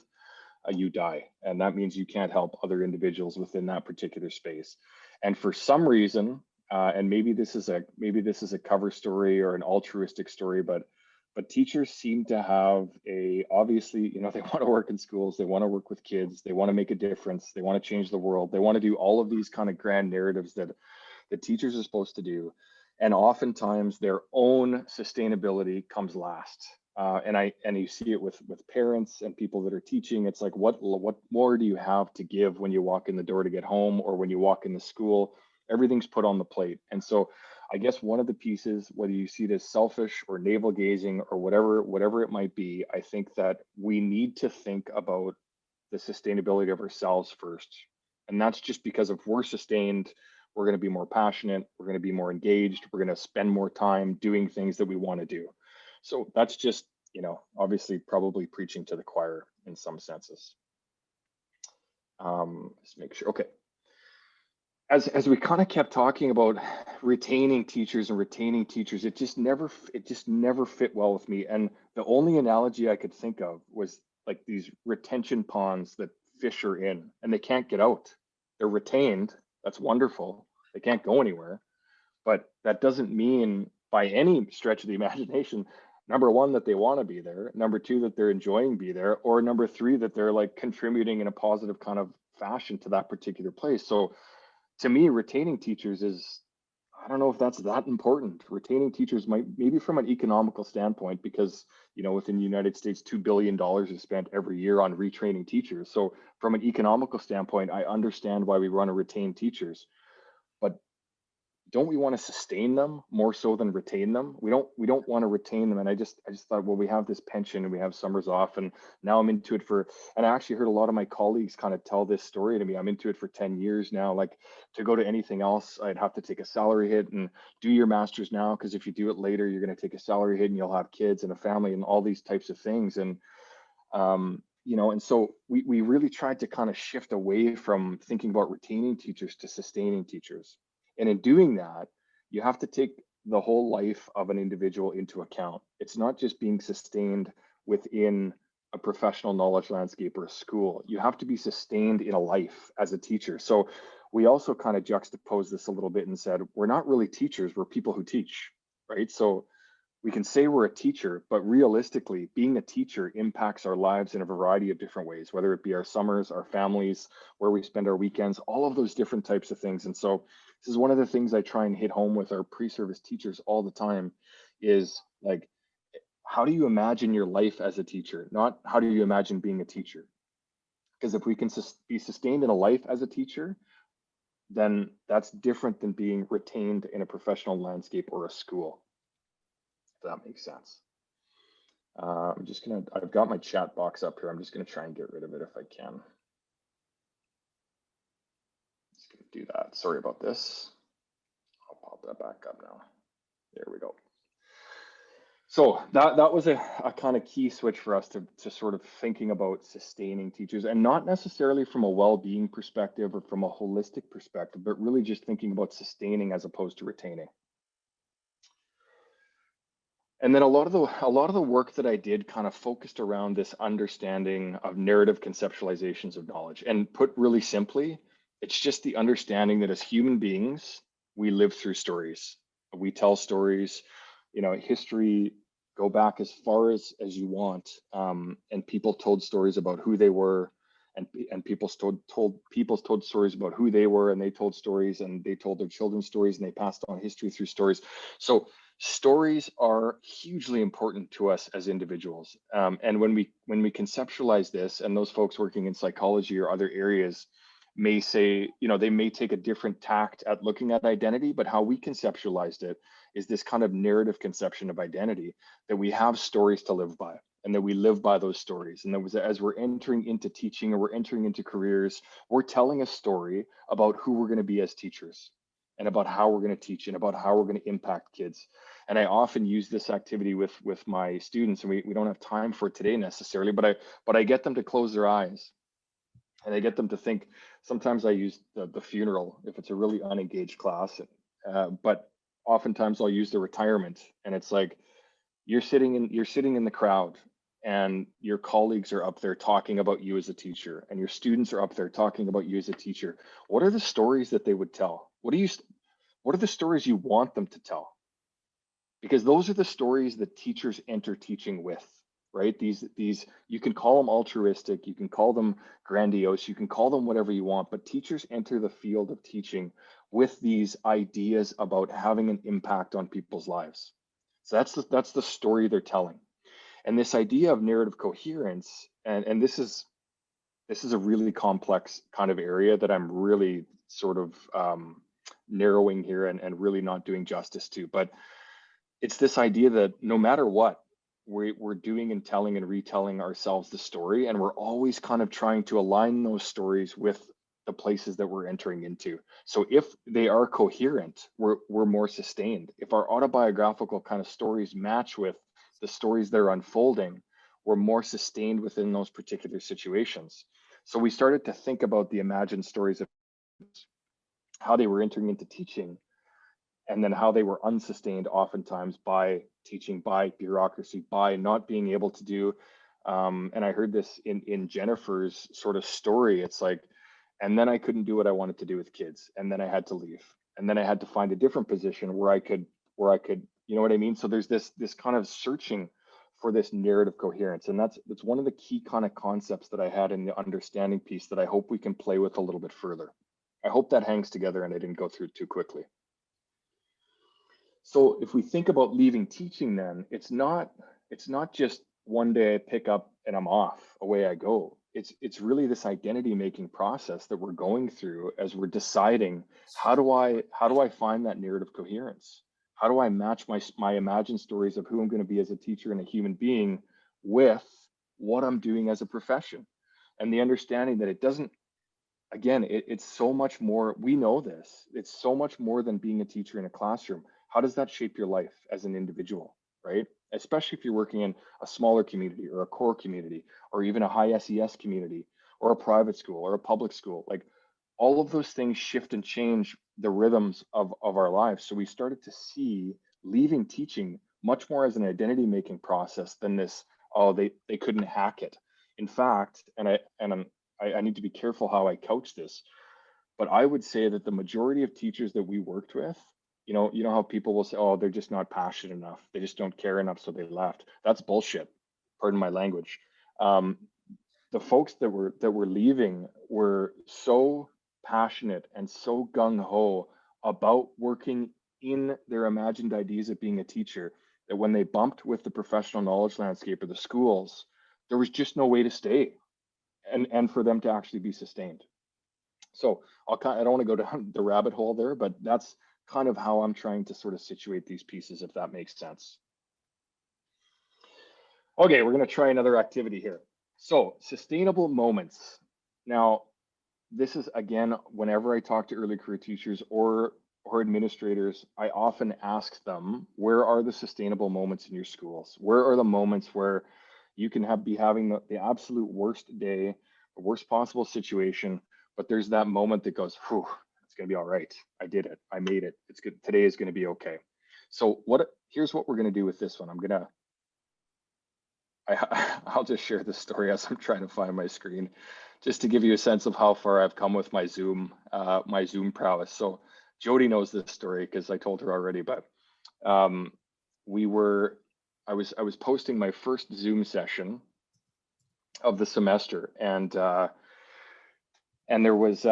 you die. And that means you can't help other individuals within that particular space. And for some reason, and maybe this is a cover story or an altruistic story, but teachers seem to have obviously, you know, they want to work in schools, they want to work with kids, they want to make a difference, they want to change the world, they want to do all of these kind of grand narratives that teachers are supposed to do. And oftentimes their own sustainability comes last. And you see it with parents and people that are teaching. It's like, what more do you have to give when you walk in the door to get home, or when you walk in the school? Everything's put on the plate. And so I guess one of the pieces, whether you see it as selfish or navel gazing or whatever it might be, I think that we need to think about the sustainability of ourselves first. And that's just because if we're sustained, we're going to be more passionate, we're going to be more engaged, we're going to spend more time doing things that we want to do. So that's just, you know, obviously probably preaching to the choir in some senses. Let's make sure. Okay. As we kind of kept talking about retaining teachers, it just never fit well with me. And the only analogy I could think of was like these retention ponds that fish are in and they can't get out. They're retained. That's wonderful. They can't go anywhere. But that doesn't mean by any stretch of the imagination, number one, that they want to be there, number two, that they're enjoying be there, or number three, that they're like contributing in a positive kind of fashion to that particular place. So to me, retaining teachers is, I don't know if that's that important. Retaining teachers might, maybe from an economical standpoint, because, you know, within the United States, $2 billion is spent every year on retraining teachers. So from an economical standpoint, I understand why we want to retain teachers, but don't we want to sustain them more so than retain them? We don't want to retain them. And I just thought, well, we have this pension and we have summers off, and now I'm into it and I actually heard a lot of my colleagues kind of tell this story to me. I'm into it for 10 years now. Like, to go to anything else, I'd have to take a salary hit, and do your master's now, because if you do it later, you're going to take a salary hit and you'll have kids and a family and all these types of things. And you know, and so we really tried to kind of shift away from thinking about retaining teachers to sustaining teachers. And in doing that, you have to take the whole life of an individual into account. It's not just being sustained within a professional knowledge landscape or a school. You have to be sustained in a life as a teacher. So we also kind of juxtaposed this a little bit and said, we're not really teachers, we're people who teach. right? So we can say we're a teacher, but realistically, being a teacher impacts our lives in a variety of different ways, whether it be our summers, our families, where we spend our weekends, all of those different types of things. And so this is one of the things I try and hit home with our pre-service teachers all the time is like, how do you imagine your life as a teacher? Not how do you imagine being a teacher? Because if we can be sustained in a life as a teacher, then that's different than being retained in a professional landscape or a school. If that makes sense. I've got my chat box up here. I'm just gonna try and get rid of it if I can. Just gonna do that. Sorry about this. I'll pop that back up now. There we go. So that was a kind of key switch for us to sort of thinking about sustaining teachers, and not necessarily from a well-being perspective or from a holistic perspective, but really just thinking about sustaining as opposed to retaining. And then a lot of the work that I did kind of focused around this understanding of narrative conceptualizations of knowledge. And put really simply, it's just the understanding that as human beings, we live through stories. We tell stories, you know, history, go back as far as you want. And people told stories about who they were, and people told stories about who they were, and they told stories, and they told their children stories, and they passed on history through stories. So stories are hugely important to us as individuals. And when we conceptualize this, and those folks working in psychology or other areas may say, you know, they may take a different tact at looking at identity, but how we conceptualized it is this kind of narrative conception of identity, that we have stories to live by, and that we live by those stories. And that was, as we're entering into teaching or we're entering into careers, we're telling a story about who we're going to be as teachers, and about how we're going to teach, and about how we're going to impact kids. And I often use this activity with my students, and we don't have time for it today necessarily, but I get them to close their eyes, and I get them to think. Sometimes I use the funeral if it's a really unengaged class, but oftentimes I'll use the retirement, and it's like you're sitting in the crowd, and your colleagues are up there talking about you as a teacher, and your students are up there talking about you as a teacher. What are the stories that they would tell? What are the stories you want them to tell? Because those are the stories that teachers enter teaching with, right? These you can call them altruistic, you can call them grandiose, you can call them whatever you want, but teachers enter the field of teaching with these ideas about having an impact on people's lives. So that's the story they're telling. And this idea of narrative coherence, and this is a really complex kind of area that I'm really sort of narrowing here and really not doing justice to. But it's this idea that no matter what, we're doing and telling and retelling ourselves the story, and we're always kind of trying to align those stories with the places that we're entering into. So if they are coherent, we're more sustained. If our autobiographical kind of stories match with the stories that are unfolding, we're more sustained within those particular situations. So we started to think about the imagined stories of how they were entering into teaching, and then how they were unsustained oftentimes by teaching, by bureaucracy, by not being able to do. And I heard this in Jennifer's sort of story. It's like, and then I couldn't do what I wanted to do with kids, and then I had to leave, and then I had to find a different position where I could, you know what I mean? So there's this kind of searching for this narrative coherence, and that's one of the key kind of concepts that I had in the understanding piece that I hope we can play with a little bit further. I hope that hangs together and I didn't go through it too quickly. So if we think about leaving teaching, then it's not just one day I pick up and I'm off, away I go. It's really this identity making process that we're going through as we're deciding, how do I find that narrative coherence? How do I match my imagined stories of who I'm going to be as a teacher and a human being with what I'm doing as a profession? And the understanding that it doesn't, again, it's so much more. We know this. It's so much more than being a teacher in a classroom. How does that shape your life as an individual, right? Especially if you're working in a smaller community or a core community, or even a high SES community, or a private school or a public school. Like, all of those things shift and change the rhythms of our lives. So we started to see leaving teaching much more as an identity making process than this, oh, they couldn't hack it. In fact, I need to be careful how I couch this, but I would say that the majority of teachers that we worked with You know how people will say, oh, they're just not passionate enough. They just don't care enough, so they left. That's bullshit. Pardon my language. The folks that were leaving were so passionate and so gung-ho about working in their imagined ideas of being a teacher that when they bumped with the professional knowledge landscape of the schools, there was just no way to stay and for them to actually be sustained. So I don't want to go down the rabbit hole there, but that's kind of how I'm trying to sort of situate these pieces, if that makes sense. Okay, we're going to try another activity here. So sustainable moments. Now, this is, again, whenever I talk to early career teachers or administrators, I often ask them, where are the sustainable moments in your schools? Where are the moments where you can be having the absolute worst day, the worst possible situation, but there's that moment that goes, whew, it's going to be all right. I did it. I made it. It's good. Today is going to be okay. So here's what we're going to do with this one. I'll just share this story as I'm trying to find my screen, just to give you a sense of how far I've come with my Zoom prowess. So Jody knows this story because I told her already, but I was posting my first Zoom session of the semester, and there was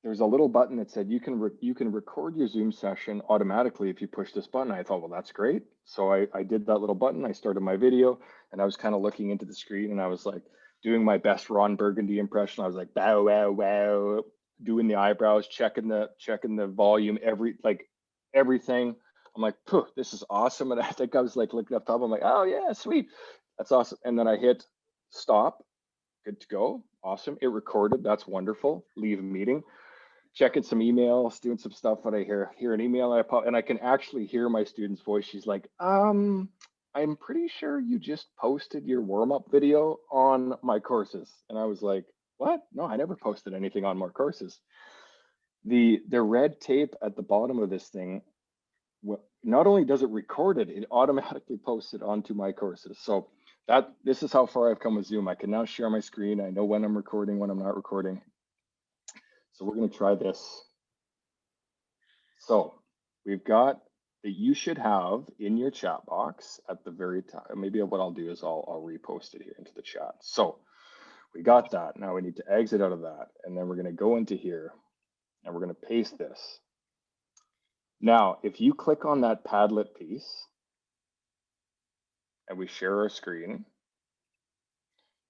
there's a little button that said you can record your Zoom session automatically if you push this button. I thought, well, that's great. So I did that little button. I started my video, and I was kind of looking into the screen, and I was like doing my best Ron Burgundy impression. I was like, bow, wow, wow, doing the eyebrows, checking the volume, everything. I'm like, this is awesome. And I think I was like looking up top. I'm like, oh yeah, sweet, that's awesome. And then I hit stop. Good to go. Awesome. It recorded. That's wonderful. Leave meeting. Checking some emails, doing some stuff. When I hear an email, and I can actually hear my student's voice. She's like, I'm pretty sure you just posted your warm-up video on my courses. And I was like, what? No, I never posted anything on my courses. The red tape at the bottom of this thing, not only does it record it, it automatically posts it onto my courses. So this is how far I've come with Zoom. I can now share my screen. I know when I'm recording, when I'm not recording. So we're going to try this. So we've got that you should have in your chat box at the very top. Maybe what I'll do is I'll repost it here into the chat. So we got that. Now we need to exit out of that. And then we're going to go into here and we're going to paste this. Now, if you click on that Padlet piece and we share our screen,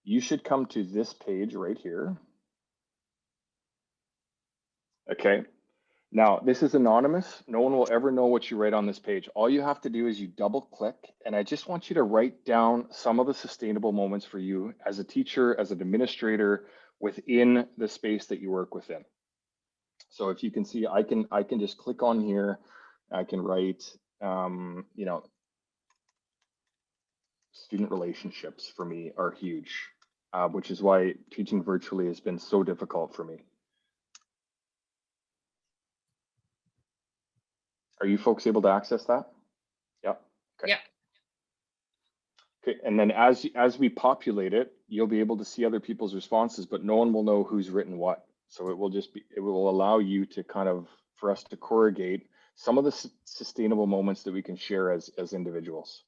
you should come to this page right here. Okay. Now, this is anonymous. No one will ever know what you write on this page. All you have to do is you double click, and I just want you to write down some of the sustainable moments for you as a teacher, as an administrator, within the space that you work within. So if you can see, I can just click on here. I can write, student relationships for me are huge, which is why teaching virtually has been so difficult for me. Are you folks able to access that? Yeah. Okay. Yeah. Okay, and then as we populate it, you'll be able to see other people's responses, but no one will know who's written what. So it will allow you to for us to corrugate some of the sustainable moments that we can share as individuals.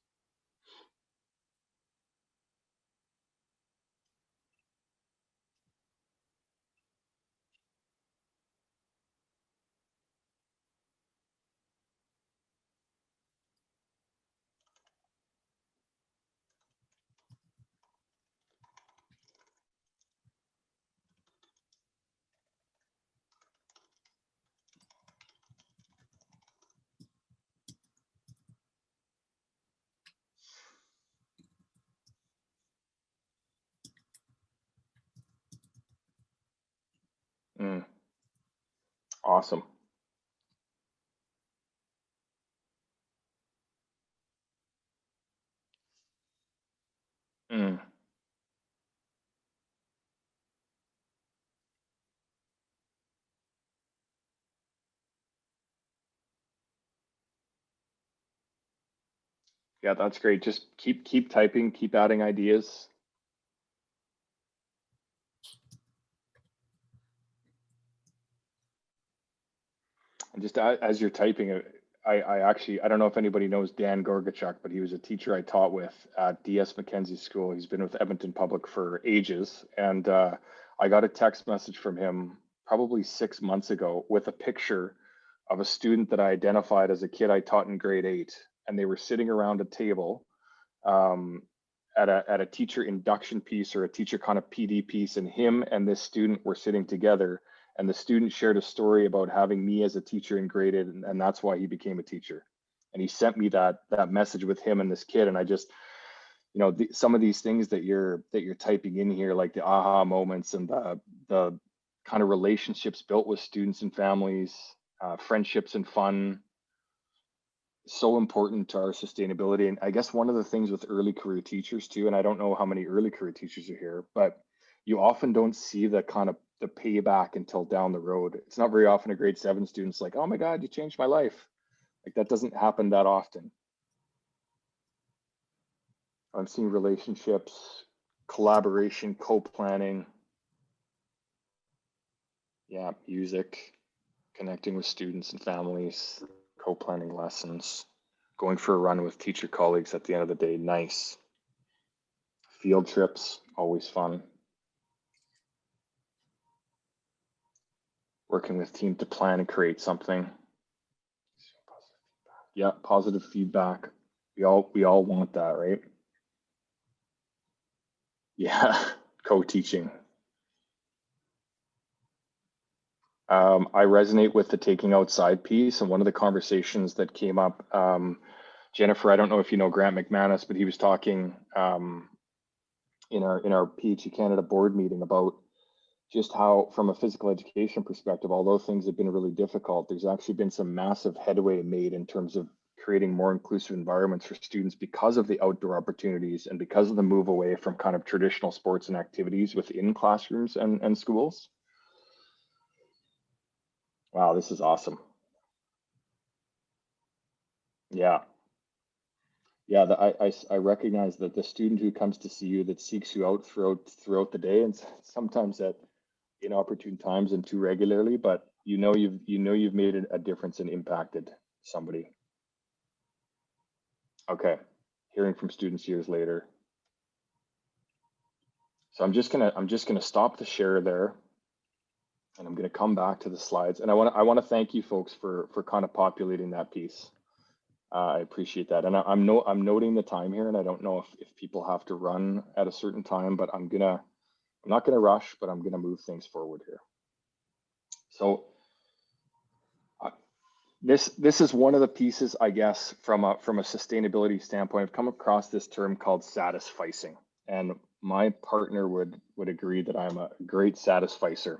Awesome. Yeah, that's great. Just keep typing, keep adding ideas. Just as you're typing, I actually, I don't know if anybody knows Dan Gorgachuk, but he was a teacher I taught with at DS Mackenzie School. He's been with Edmonton Public for ages. And I got a text message from him probably 6 months ago with a picture of a student that I identified as a kid I taught in grade 8. And they were sitting around a table at a teacher induction piece or a teacher kind of PD piece. And him and this student were sitting together. And the student shared a story about having me as a teacher in grade 8, and that's why he became a teacher. And he sent me that message with him and this kid. And I just, you know, some of these things that you're typing in here, like the aha moments and the kind of relationships built with students and families, friendships and fun, so important to our sustainability. And I guess one of the things with early career teachers too, and I don't know how many early career teachers are here, but you often don't see the kind of the payback until down the road. It's not very often a grade 7 student's like, oh my God, you changed my life. Like that doesn't happen that often. I'm seeing relationships, collaboration, co-planning. Yeah, music, connecting with students and families, co-planning lessons, going for a run with teacher colleagues at the end of the day, nice. Field trips, always fun. Working with team to plan and create something. Yeah, positive feedback. We all want that, right? Yeah, co-teaching. I resonate with the taking outside piece, and one of the conversations that came up, Jennifer, I don't know if you know Grant McManus, but he was talking in our PhD Canada board meeting about just how, from a physical education perspective, although things have been really difficult, there's actually been some massive headway made in terms of creating more inclusive environments for students because of the outdoor opportunities and because of the move away from kind of traditional sports and activities within classrooms and schools. Wow, this is awesome. Yeah. Yeah, I recognize that the student who comes to see you, that seeks you out throughout the day, and sometimes at inopportune times and too regularly, but you've made a difference and impacted somebody. Okay, hearing from students years later. So I'm just gonna stop the share there, and I'm gonna come back to the slides. And I want to thank you folks for kind of populating that piece. I appreciate that, and I'm noting the time here, and I don't know if people have to run at a certain time, but I'm not gonna rush, but I'm gonna move things forward here. So this is one of the pieces, I guess, from a sustainability standpoint. I've come across this term called satisficing, and my partner would agree that I'm a great satisficer.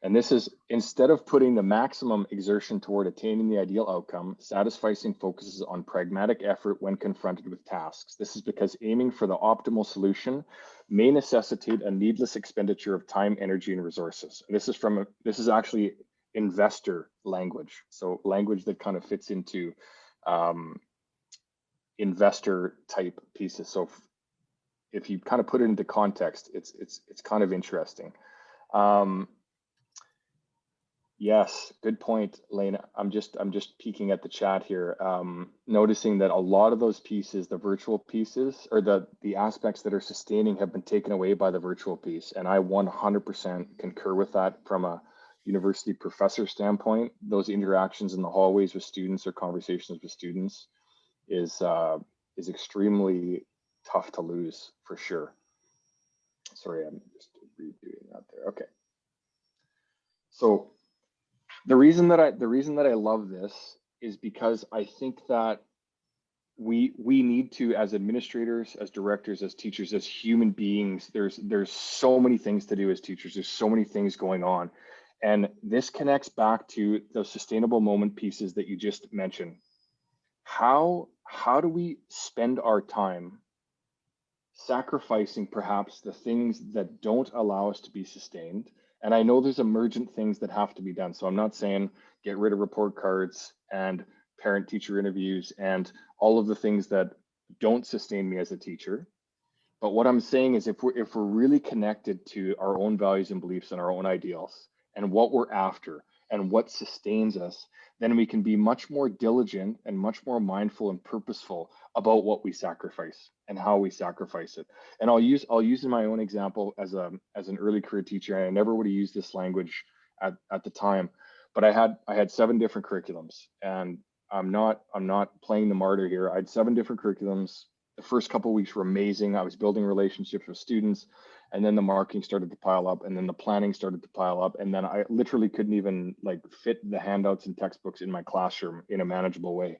And this is, instead of putting the maximum exertion toward attaining the ideal outcome, satisficing focuses on pragmatic effort when confronted with tasks. This is because aiming for the optimal solution may necessitate a needless expenditure of time, energy, and resources. And this is actually investor language. So language that kind of fits into investor type pieces. So if you kind of put it into context, it's kind of interesting. Yes, good point, Lena. I'm just peeking at the chat here, noticing that a lot of those pieces, the virtual pieces, or the aspects that are sustaining, have been taken away by the virtual piece, and I 100% concur with that from a university professor standpoint. Those interactions in the hallways with students or conversations with students is extremely tough to lose, for sure. Sorry, I'm just redoing that there. Okay. So the reason that I love this is because I think that we need to, as administrators, as directors, as teachers, as human beings, there's so many things to do as teachers. There's so many things going on. And this connects back to those sustainable moment pieces that you just mentioned. How do we spend our time sacrificing perhaps the things that don't allow us to be sustained? And I know there's emergent things that have to be done. So I'm not saying get rid of report cards and parent teacher interviews and all of the things that don't sustain me as a teacher. But what I'm saying is if we're really connected to our own values and beliefs and our own ideals and what we're after, and what sustains us, then we can be much more diligent and much more mindful and purposeful about what we sacrifice and how we sacrifice it. And I'll use in my own example as an early career teacher. I never would have used this language at the time, but I had 7 different curriculums, and I'm not playing the martyr here. I had 7 different curriculums. The first couple of weeks were amazing. I was building relationships with students, and then the marking started to pile up, and then the planning started to pile up, and then I literally couldn't even like fit the handouts and textbooks in my classroom in a manageable way.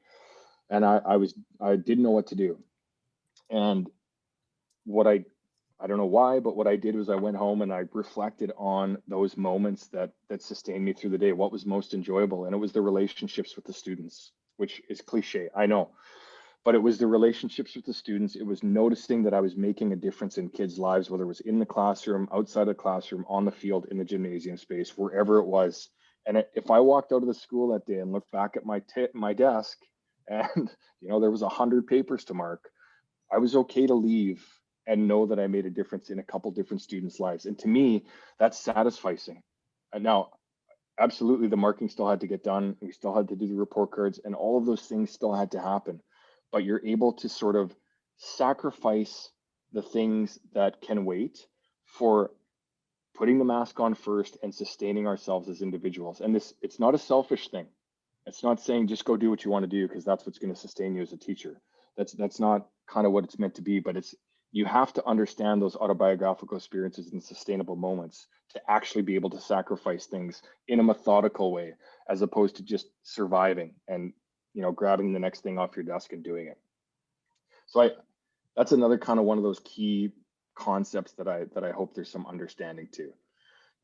And I didn't know what to do. And what I don't know why, but what I did was I went home and I reflected on those moments that sustained me through the day. What was most enjoyable? And it was the relationships with the students, which is cliche, I know. But it was the relationships with the students. It was noticing that I was making a difference in kids' lives, whether it was in the classroom, outside the classroom, on the field, in the gymnasium space, wherever it was. And if I walked out of the school that day and looked back at my desk, and there was 100 papers to mark, I was okay to leave and know that I made a difference in a couple different students' lives. And to me, that's satisfying. And now, absolutely, the marking still had to get done. We still had to do the report cards, and all of those things still had to happen. But you're able to sort of sacrifice the things that can wait for putting the mask on first and sustaining ourselves as individuals. And it's not a selfish thing. It's not saying just go do what you want to do because that's what's going to sustain you as a teacher. That's not kind of what it's meant to be, but you have to understand those autobiographical experiences and sustainable moments to actually be able to sacrifice things in a methodical way, as opposed to just surviving and grabbing the next thing off your desk and doing it. So that's another kind of one of those key concepts that I hope there's some understanding to.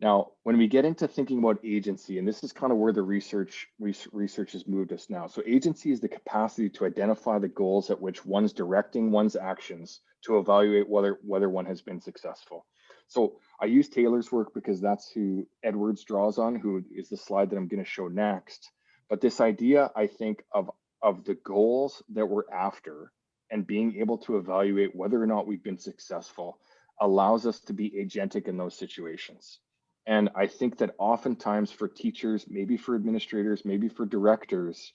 Now, when we get into thinking about agency, and this is kind of where the research has moved us now. So agency is the capacity to identify the goals at which one's directing one's actions to evaluate whether one has been successful. So I use Taylor's work because that's who Edwards draws on, who is the slide that I'm going to show next. But this idea, I think, of the goals that we're after and being able to evaluate whether or not we've been successful allows us to be agentic in those situations. And I think that oftentimes for teachers, maybe for administrators, maybe for directors,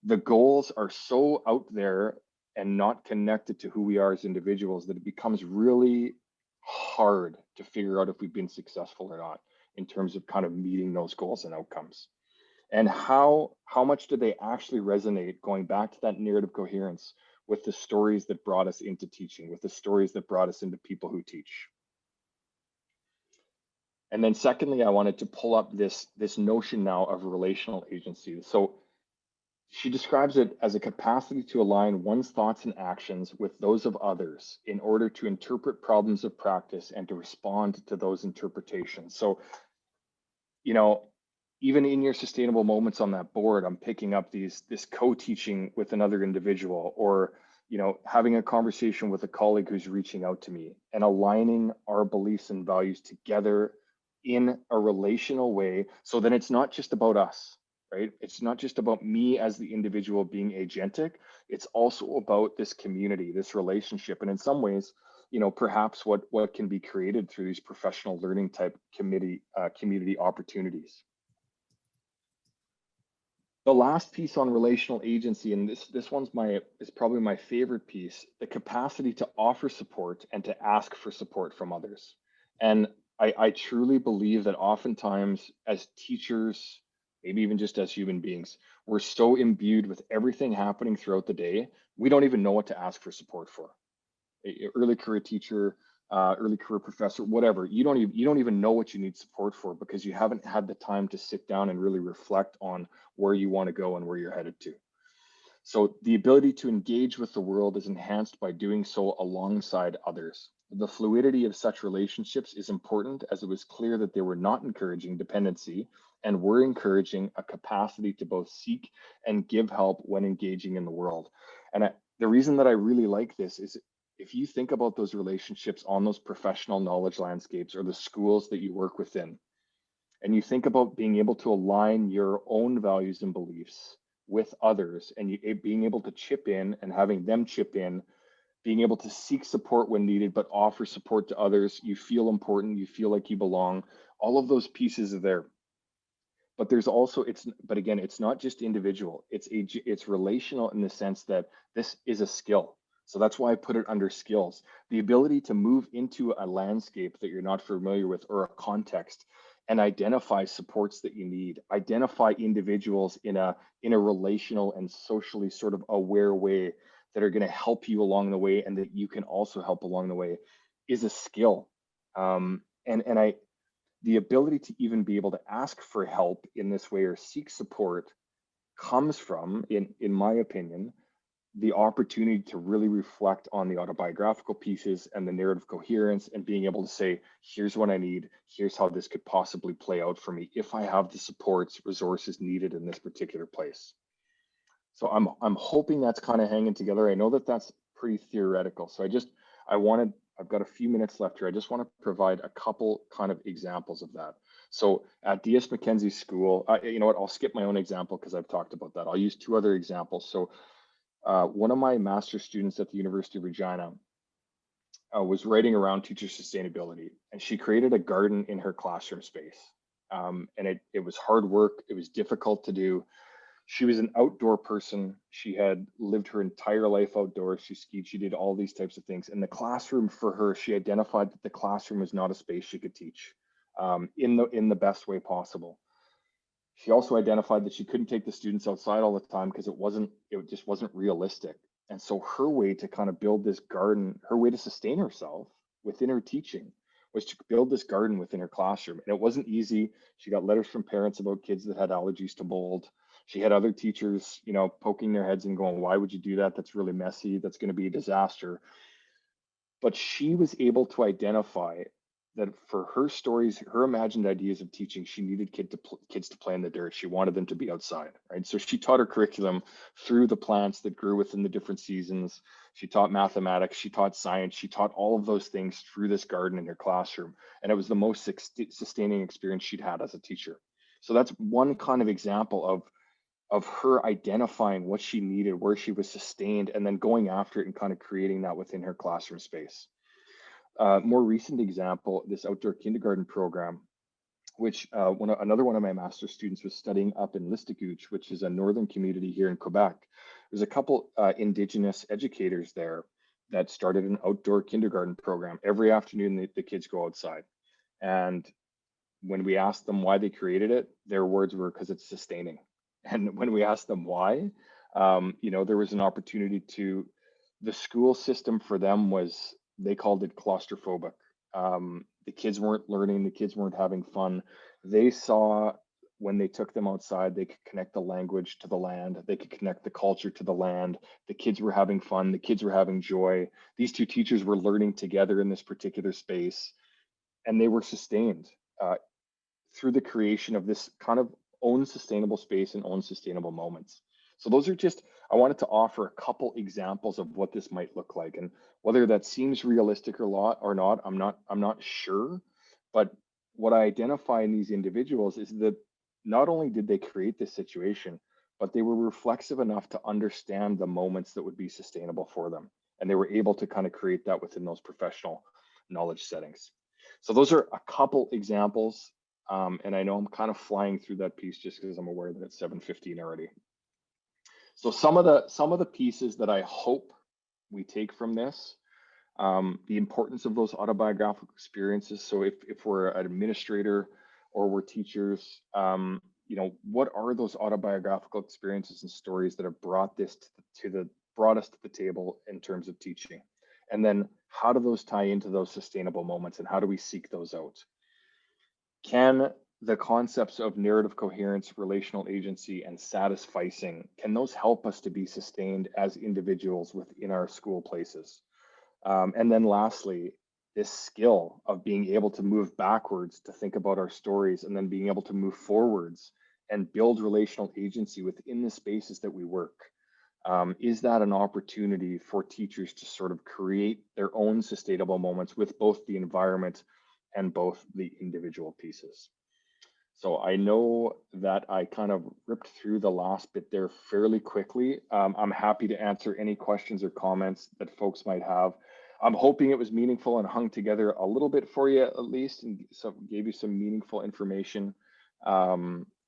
the goals are so out there and not connected to who we are as individuals that it becomes really hard to figure out if we've been successful or not in terms of kind of meeting those goals and outcomes. And how much do they actually resonate, going back to that narrative coherence, with the stories that brought us into teaching, with the stories that brought us into people who teach. And then secondly, I wanted to pull up this notion now of relational agency. So she describes it as a capacity to align one's thoughts and actions with those of others in order to interpret problems of practice and to respond to those interpretations. So, even in your sustainable moments on that board, I'm picking up this co-teaching with another individual, or having a conversation with a colleague who's reaching out to me, and aligning our beliefs and values together in a relational way. So then it's not just about us, right? It's not just about me as the individual being agentic. It's also about this community, this relationship. And in some ways, perhaps what can be created through these professional learning type community opportunities. The last piece on relational agency, and this one's is probably my favorite piece, the capacity to offer support and to ask for support from others. And I truly believe that oftentimes as teachers, maybe even just as human beings, we're so imbued with everything happening throughout the day, we don't even know what to ask for support for. Early career teacher, early career professor, whatever, you don't even know what you need support for because you haven't had the time to sit down and really reflect on where you want to go and where you're headed to. So the ability to engage with the world is enhanced by doing so alongside others. The fluidity of such relationships is important, as it was clear that they were not encouraging dependency and were encouraging a capacity to both seek and give help when engaging in the world. And the reason that I really like this is if you think about those relationships on those professional knowledge landscapes or the schools that you work within, and you think about being able to align your own values and beliefs with others, and being able to chip in and having them chip in, being able to seek support when needed, but offer support to others, you feel important, you feel like you belong, all of those pieces are there. But there's also, but again, it's not just individual, it's relational in the sense that this is a skill. So that's why I put it under skills. The ability to move into a landscape that you're not familiar with or a context and identify supports that you need, identify individuals in a relational and socially sort of aware way that are going to help you along the way and that you can also help along the way is a skill. The ability to even be able to ask for help in this way or seek support comes from, in my opinion, the opportunity to really reflect on the autobiographical pieces and the narrative coherence and being able to say, here's what I need, here's how this could possibly play out for me if I have the supports, resources needed in this particular place. So I'm hoping that's kind of hanging together. I know that that's pretty theoretical. So I've got a few minutes left here. I just want to provide a couple kind of examples of that. So at DS Mackenzie School, you know what, I'll skip my own example because I've talked about that. I'll use two other examples. So one of my master's students at the University of Regina was writing around teacher sustainability, and she created a garden in her classroom space. And it was hard work. It was difficult to do. She was an outdoor person. She had lived her entire life outdoors. She skied, she did all these types of things. And the classroom for her, she identified that the classroom was not a space she could teach in the best way possible. She also identified that she couldn't take the students outside all the time because it just wasn't realistic. And so her way to kind of build this garden, her way to sustain herself within her teaching was to build this garden within her classroom. And it wasn't easy. She got letters from parents about kids that had allergies to mold. She had other teachers, you know, poking their heads and going, why would you do that? That's really messy. That's going to be a disaster. But she was able to identify that for her stories, her imagined ideas of teaching, she needed kids to play in the dirt. She wanted them to be outside, right? So she taught her curriculum through the plants that grew within the different seasons. She taught mathematics, she taught science, she taught all of those things through this garden in her classroom. And it was the most sustaining experience she'd had as a teacher. So that's one kind of example of her identifying what she needed, where she was sustained, and then going after it and kind of creating that within her classroom space. More recent example, this outdoor kindergarten program, which another one of my master's students was studying up in Listigouche, which is a northern community here in Quebec. There's a couple Indigenous educators there that started an outdoor kindergarten program. Every afternoon, the kids go outside. And when we asked them why they created it, their words were because it's sustaining. And when we asked them why, you know, there was an opportunity the school system for them was, they called it claustrophobic. The kids weren't learning, the kids weren't having fun. They saw when they took them outside, they could connect the language to the land, they could connect the culture to the land. The kids were having fun, the kids were having joy. These two teachers were learning together in this particular space, and they were sustained through the creation of this kind of own sustainable space and own sustainable moments. So those are just, I wanted to offer a couple examples of what this might look like, and whether that seems realistic or not, I'm not sure. But what I identify in these individuals is that not only did they create this situation, but they were reflexive enough to understand the moments that would be sustainable for them. And they were able to kind of create that within those professional knowledge settings. So those are a couple examples. And I know I'm kind of flying through that piece just because I'm aware that it's 7:15 already. So some of the pieces that I hope we take from this, the importance of those autobiographical experiences. So if we're an administrator or we're teachers, you know, what are those autobiographical experiences and stories that have brought us to the table in terms of teaching? And then how do those tie into those sustainable moments, and how do we seek those out? Can the concepts of narrative coherence, relational agency, and satisficing, can those help us to be sustained as individuals within our school places? And then lastly, this skill of being able to move backwards to think about our stories, and then being able to move forwards and build relational agency within the spaces that we work. Is that an opportunity for teachers to sort of create their own sustainable moments with both the environment and both the individual pieces? So I know that I kind of ripped through the last bit there fairly quickly. I'm happy to answer any questions or comments that folks might have. I'm hoping it was meaningful and hung together a little bit for you at least, and so gave you some meaningful information.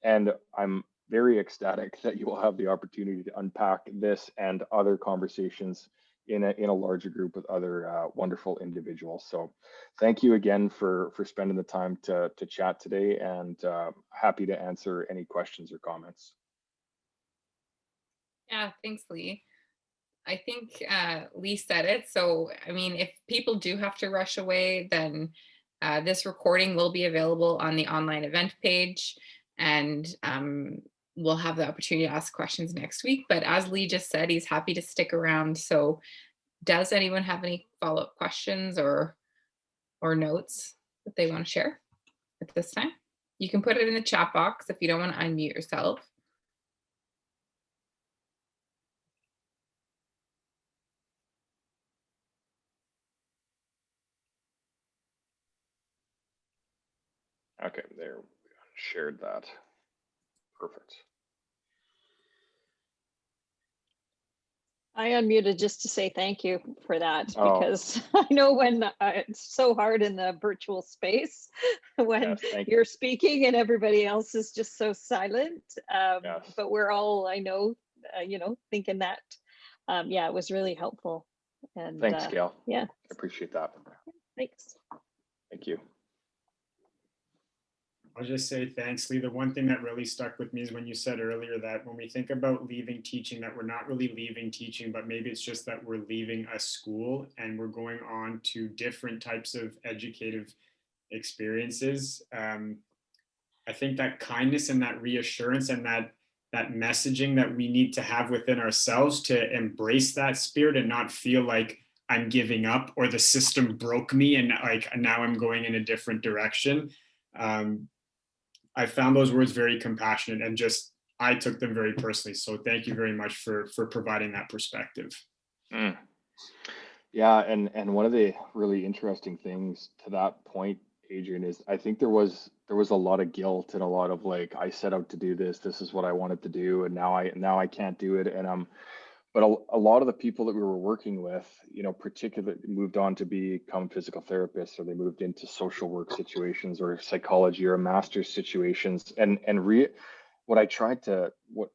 And I'm very ecstatic that you will have the opportunity to unpack this and other conversations in a larger group with other wonderful individuals. So thank you again for spending the time to chat today, and happy to answer any questions or comments. Yeah, thanks, Lee. I think Lee said it. So, I mean, if people do have to rush away, then this recording will be available on the online event page, and we'll have the opportunity to ask questions next week. But as Lee just said, he's happy to stick around. So does anyone have any follow-up questions or notes that they want to share at this time? You can put it in the chat box if you don't want to unmute yourself. Okay, there, we shared that. Perfect. I unmuted just to say thank you for that, Oh. because I know when it's so hard in the virtual space when Yes, you're speaking and everybody else is just so silent. Yes. But we're all, I know, thinking that, yeah, it was really helpful. And Thanks, Gail. yeah, I appreciate that. thanks. Thank you. I'll just say thanks, Lee. The one thing that really stuck with me is when you said earlier that when we think about leaving teaching, that we're not really leaving teaching, but maybe it's just that we're leaving a school and we're going on to different types of educative experiences. I think that kindness and that reassurance and that messaging that we need to have within ourselves to embrace that spirit and not feel like I'm giving up or the system broke me and like now I'm going in a different direction. I found those words very compassionate, and just I took them very personally. So thank you very much for providing that perspective. Mm. Yeah, and one of the really interesting things to that point, Adrian, is I think there was a lot of guilt and a lot of like, I set out to do this. This is what I wanted to do, and now I can't do it. And but a lot of the people that we were working with, particularly moved on to become physical therapists, or they moved into social work situations or psychology or master's situations. What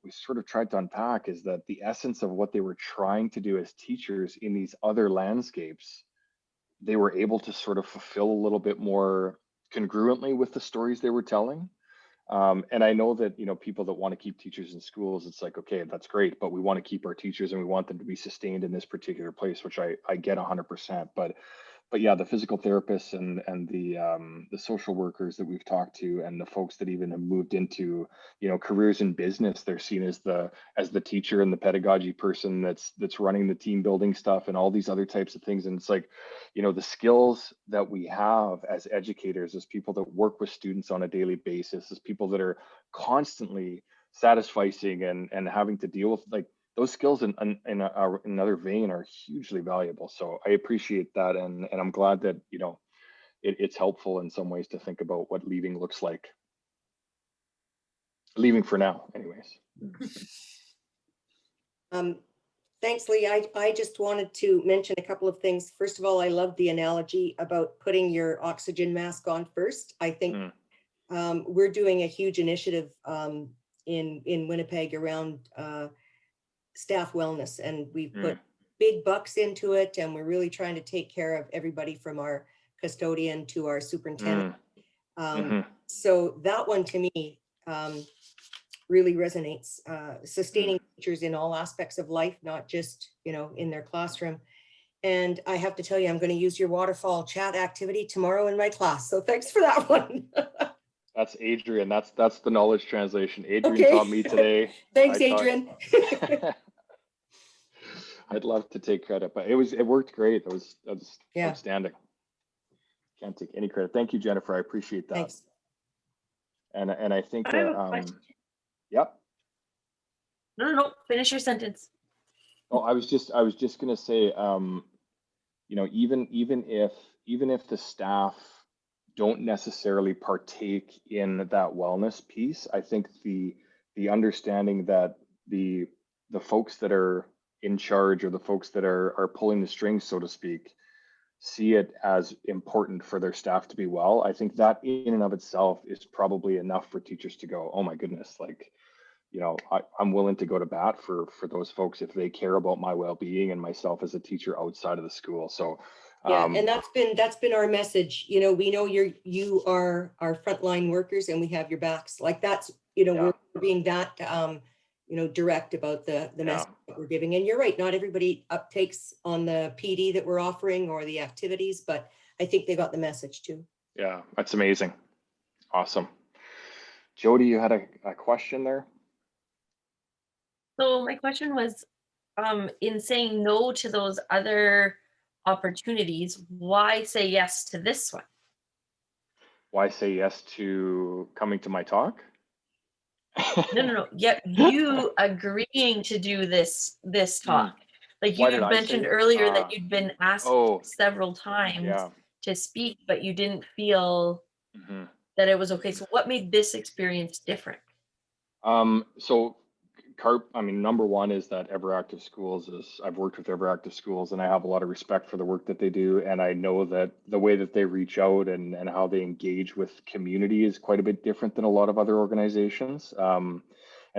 we sort of tried to unpack is that the essence of what they were trying to do as teachers in these other landscapes, they were able to sort of fulfill a little bit more congruently with the stories they were telling. And I know that, people that want to keep teachers in schools, it's like, okay, that's great, but we want to keep our teachers and we want them to be sustained in this particular place, which I get 100%. But yeah, the physical therapists and the social workers that we've talked to, and the folks that even have moved into, careers in business, they're seen as the teacher and the pedagogy person that's running the team building stuff and all these other types of things. And it's like, the skills that we have as educators, as people that work with students on a daily basis, as people that are constantly satisficing and having to deal with like those skills in another vein are hugely valuable. So I appreciate that, and I'm glad that it's helpful in some ways to think about what leaving looks like. Leaving for now, anyways. Thanks, Lee. I just wanted to mention a couple of things. First of all, I love the analogy about putting your oxygen mask on first. I think we're doing a huge initiative in Winnipeg around staff wellness, and we've put big bucks into it, and we're really trying to take care of everybody from our custodian to our superintendent. So that one to me really resonates. Sustaining teachers in all aspects of life, not just in their classroom. And I have to tell you, I'm going to use your waterfall chat activity tomorrow in my class, so thanks for that one. That's Adrian. That's the knowledge translation. Adrian taught me today. Thanks, Adrian. I'd love to take credit, but it worked great. It was outstanding. Can't take any credit. Thank you, Jennifer. I appreciate that. Thanks. And I think I have a question. Yep. No, finish your sentence. Oh, I was just gonna say, even if the staff don't necessarily partake in that wellness piece, I think the understanding that the folks that are in charge, or the folks that are pulling the strings, so to speak, see it as important for their staff to be well, I think that in and of itself is probably enough for teachers to go, oh my goodness, like, you know, I'm willing to go to bat for those folks if they care about my well-being and myself as a teacher outside of the school. So Yeah, and that's been our message. You know, we know you are our frontline workers and we have your backs. Like that's, you know, Yeah. we're being that you know, direct about the message that we're giving. And you're right, not everybody uptakes on the PD that we're offering or the activities, but I think they got the message too. Yeah, that's amazing. Awesome. Jody, you had a question there? So my question was, in saying no to those other opportunities, why say yes to this one? Why say yes to coming to my talk? No. Yet you agreeing to do this talk. Like you Why did had I say mentioned it? earlier that you'd been asked Oh, several times yeah. to speak, but you didn't feel Mhm. that it was okay. So what made this experience different? So I mean, number one is that Everactive Schools I've worked with Everactive Schools and I have a lot of respect for the work that they do. And I know that the way that they reach out and how they engage with community is quite a bit different than a lot of other organizations. And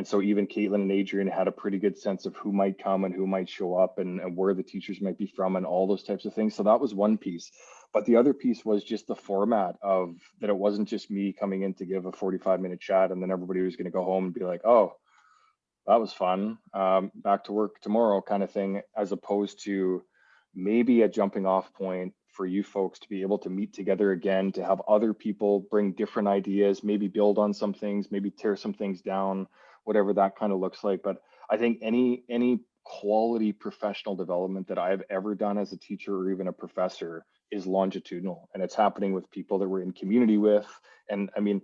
so even Caitlin and Adrian had a pretty good sense of who might come and who might show up and where the teachers might be from and all those types of things. So that was one piece. But the other piece was just the format of that it wasn't just me coming in to give a 45-minute chat and then everybody was going to go home and be like, oh, that was fun. Back to work tomorrow kind of thing, as opposed to maybe a jumping off point for you folks to be able to meet together again, to have other people bring different ideas, maybe build on some things, maybe tear some things down, whatever that kind of looks like. But I think any quality professional development that I've ever done as a teacher or even a professor is longitudinal, and it's happening with people that we're in community with. And I mean,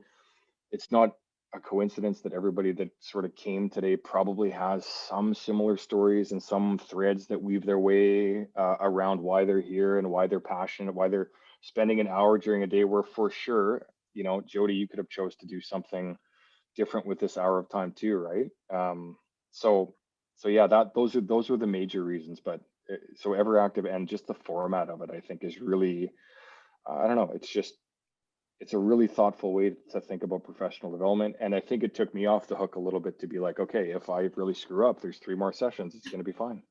it's not a coincidence that everybody that sort of came today probably has some similar stories and some threads that weave their way around why they're here and why they're passionate, why they're spending an hour during a day where for sure, you know, Jody, you could have chose to do something different with this hour of time too, right? So yeah, those are the major reasons. But so Everactive and just the format of it, I think is really, I don't know, it's a really thoughtful way to think about professional development. And I think it took me off the hook a little bit to be like, okay, if I really screw up, there's 3 more sessions. It's going to be fine.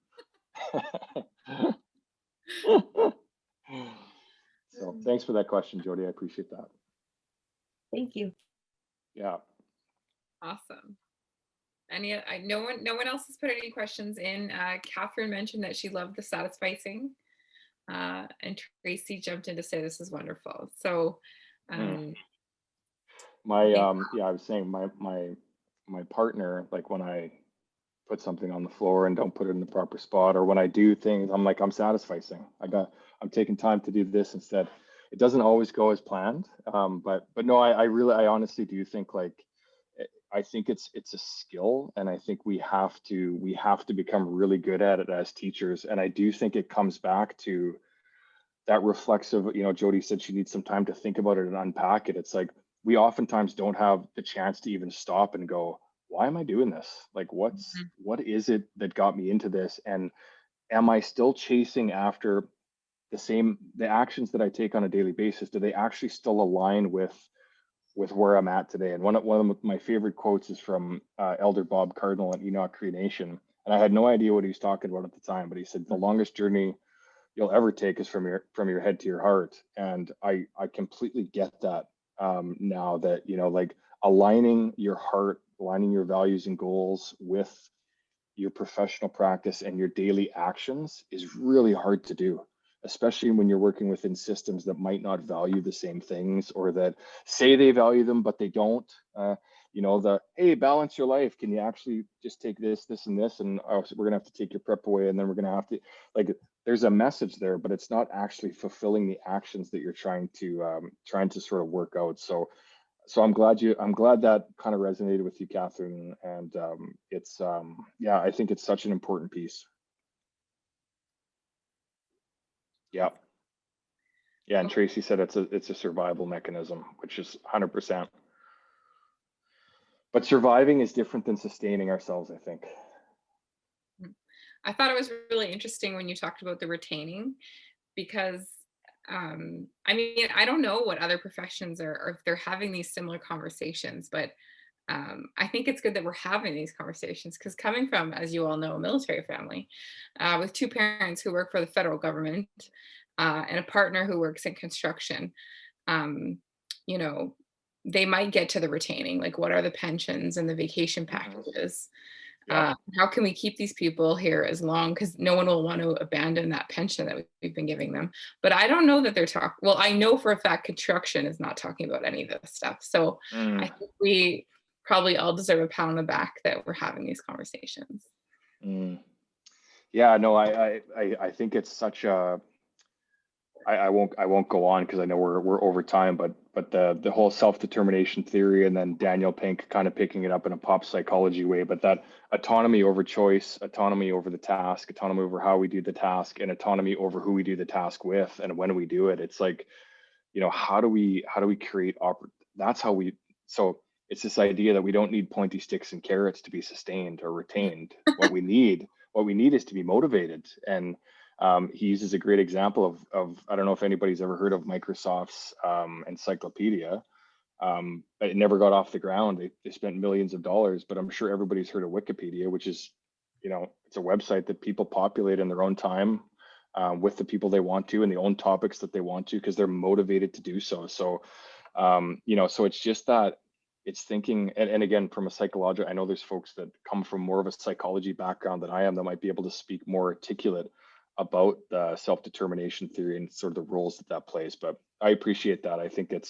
So thanks for that question, Jody. I appreciate that. Thank you. Yeah. Awesome. No one else has put any questions in. Catherine mentioned that she loved the satisficing. And Tracy jumped in to say this is wonderful. So I was saying my partner, like when I put something on the floor and don't put it in the proper spot, or when I do things, I'm like, I'm satisficing. I'm taking time to do this instead. It doesn't always go as planned. But no, I honestly do think like, I think it's a skill, and I think we have to become really good at it as teachers. And I do think it comes back to that reflexive, you know, Jody said she needs some time to think about it and unpack it. It's like, we oftentimes don't have the chance to even stop and go, why am I doing this? Like, what is it that got me into this? And am I still chasing after the actions that I take on a daily basis? Do they actually still align with where I'm at today? And one of my favorite quotes is from Elder Bob Cardinal at Enoch Creation. And I had no idea what he was talking about at the time, but he said, the longest journey you'll ever take is from your head to your heart. And I completely get that now, that, you know, like aligning your heart, aligning your values and goals with your professional practice and your daily actions is really hard to do, especially when you're working within systems that might not value the same things, or that say they value them, but they don't. You know, hey, balance your life. Can you actually just take this, and this, and we're gonna have to take your prep away, and then we're gonna have to, like, there's a message there, but it's not actually fulfilling the actions that you're trying to sort of work out. So I'm glad that kind of resonated with you, Catherine. And it's I think it's such an important piece. Yeah. Yeah, and Tracy said it's a survival mechanism, which is 100%. But surviving is different than sustaining ourselves, I think. I thought it was really interesting when you talked about the retaining, because I mean, I don't know what other professions are, or if they're having these similar conversations, but I think it's good that we're having these conversations, because coming from, as you all know, a military family with two parents who work for the federal government and a partner who works in construction, um, you know, they might get to the retaining, like what are the pensions and the vacation packages? Yeah. How can we keep these people here as long, because no one will want to abandon that pension that we've been giving them. But I don't know that they're talking, well, I know for a fact construction is not talking about any of this stuff. So I think we probably all deserve a pat on the back that we're having these conversations. Yeah, no, I think it's such a, I won't go on because I know we're over time, but the whole self-determination theory, and then Daniel Pink kind of picking it up in a pop psychology way, but that autonomy over choice, autonomy over the task, autonomy over how we do the task, and autonomy over who we do the task with and when we do it. It's like, you know, how do we create that's how we, so it's this idea that we don't need pointy sticks and carrots to be sustained or retained. What we need is to be motivated. And he uses a great example of I don't know if anybody's ever heard of Microsoft's encyclopedia, but it never got off the ground. They spent millions of dollars, but I'm sure everybody's heard of Wikipedia, which is, you know, it's a website that people populate in their own time with the people they want to and the own topics that they want to, because they're motivated to do so. So, you know, so it's just that it's thinking, and again, from a psychological, I know there's folks that come from more of a psychology background than I am that might be able to speak more articulate about the self-determination theory and sort of the roles that plays. But I appreciate that. I think it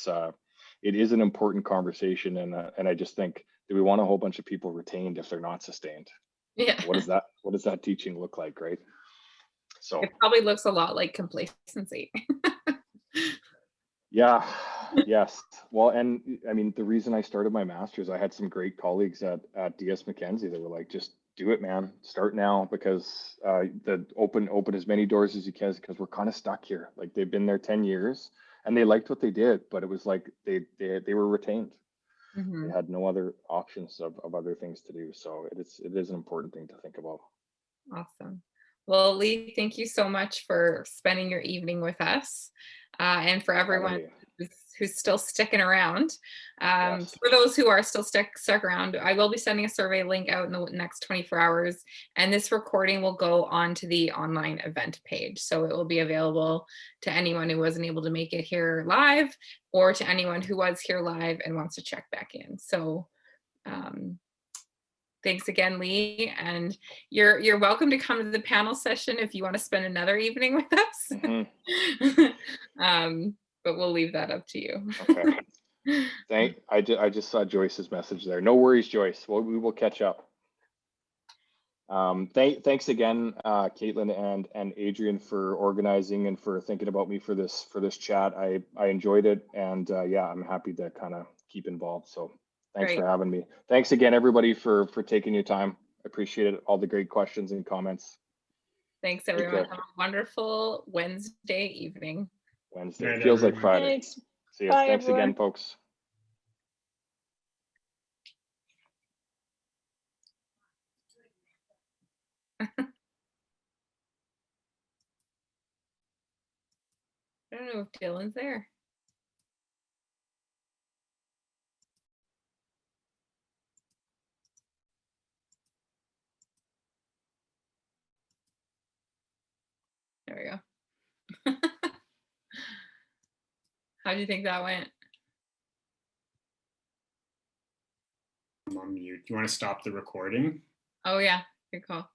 is an important conversation, and I just think, do we want a whole bunch of people retained if they're not sustained? Yeah. What does that teaching look like, right? So it probably looks a lot like complacency. yeah, yes. Well, and I mean, the reason I started my master's, I had some great colleagues at DS Mackenzie that were like, just do it, man. Start now, because the open as many doors as you can, because we're kind of stuck here. Like, they've been there 10 years and they liked what they did, but it was like they were retained. They had no other options of other things to do. So it is an important thing to think about. Awesome. Well, Lee, thank you so much for spending your evening with us, and for everyone who's still sticking around. Yes. For those who are still stuck around, I will be sending a survey link out in the next 24 hours, and this recording will go onto the online event page. So it will be available to anyone who wasn't able to make it here live, or to anyone who was here live and wants to check back in. So thanks again, Lee, and you're welcome to come to the panel session if you want to spend another evening with us. But we'll leave that up to you. Okay. I just saw Joyce's message there. No worries, Joyce. We will catch up. Thanks again, Caitlin and Adrian, for organizing and for thinking about me for this chat. I enjoyed it, and yeah, I'm happy to kind of keep involved. So thanks for having me. Thanks again, everybody, for taking your time. I appreciate it. All the great questions and comments. Thanks, everyone. Have a wonderful Wednesday evening. Wednesday. Feels like Friday. Thanks. See you. Bye, Thanks everyone. again, folks. I don't know if Dylan's there. There we go. How do you think that went? I'm on mute. You want to stop the recording? Oh yeah, good call.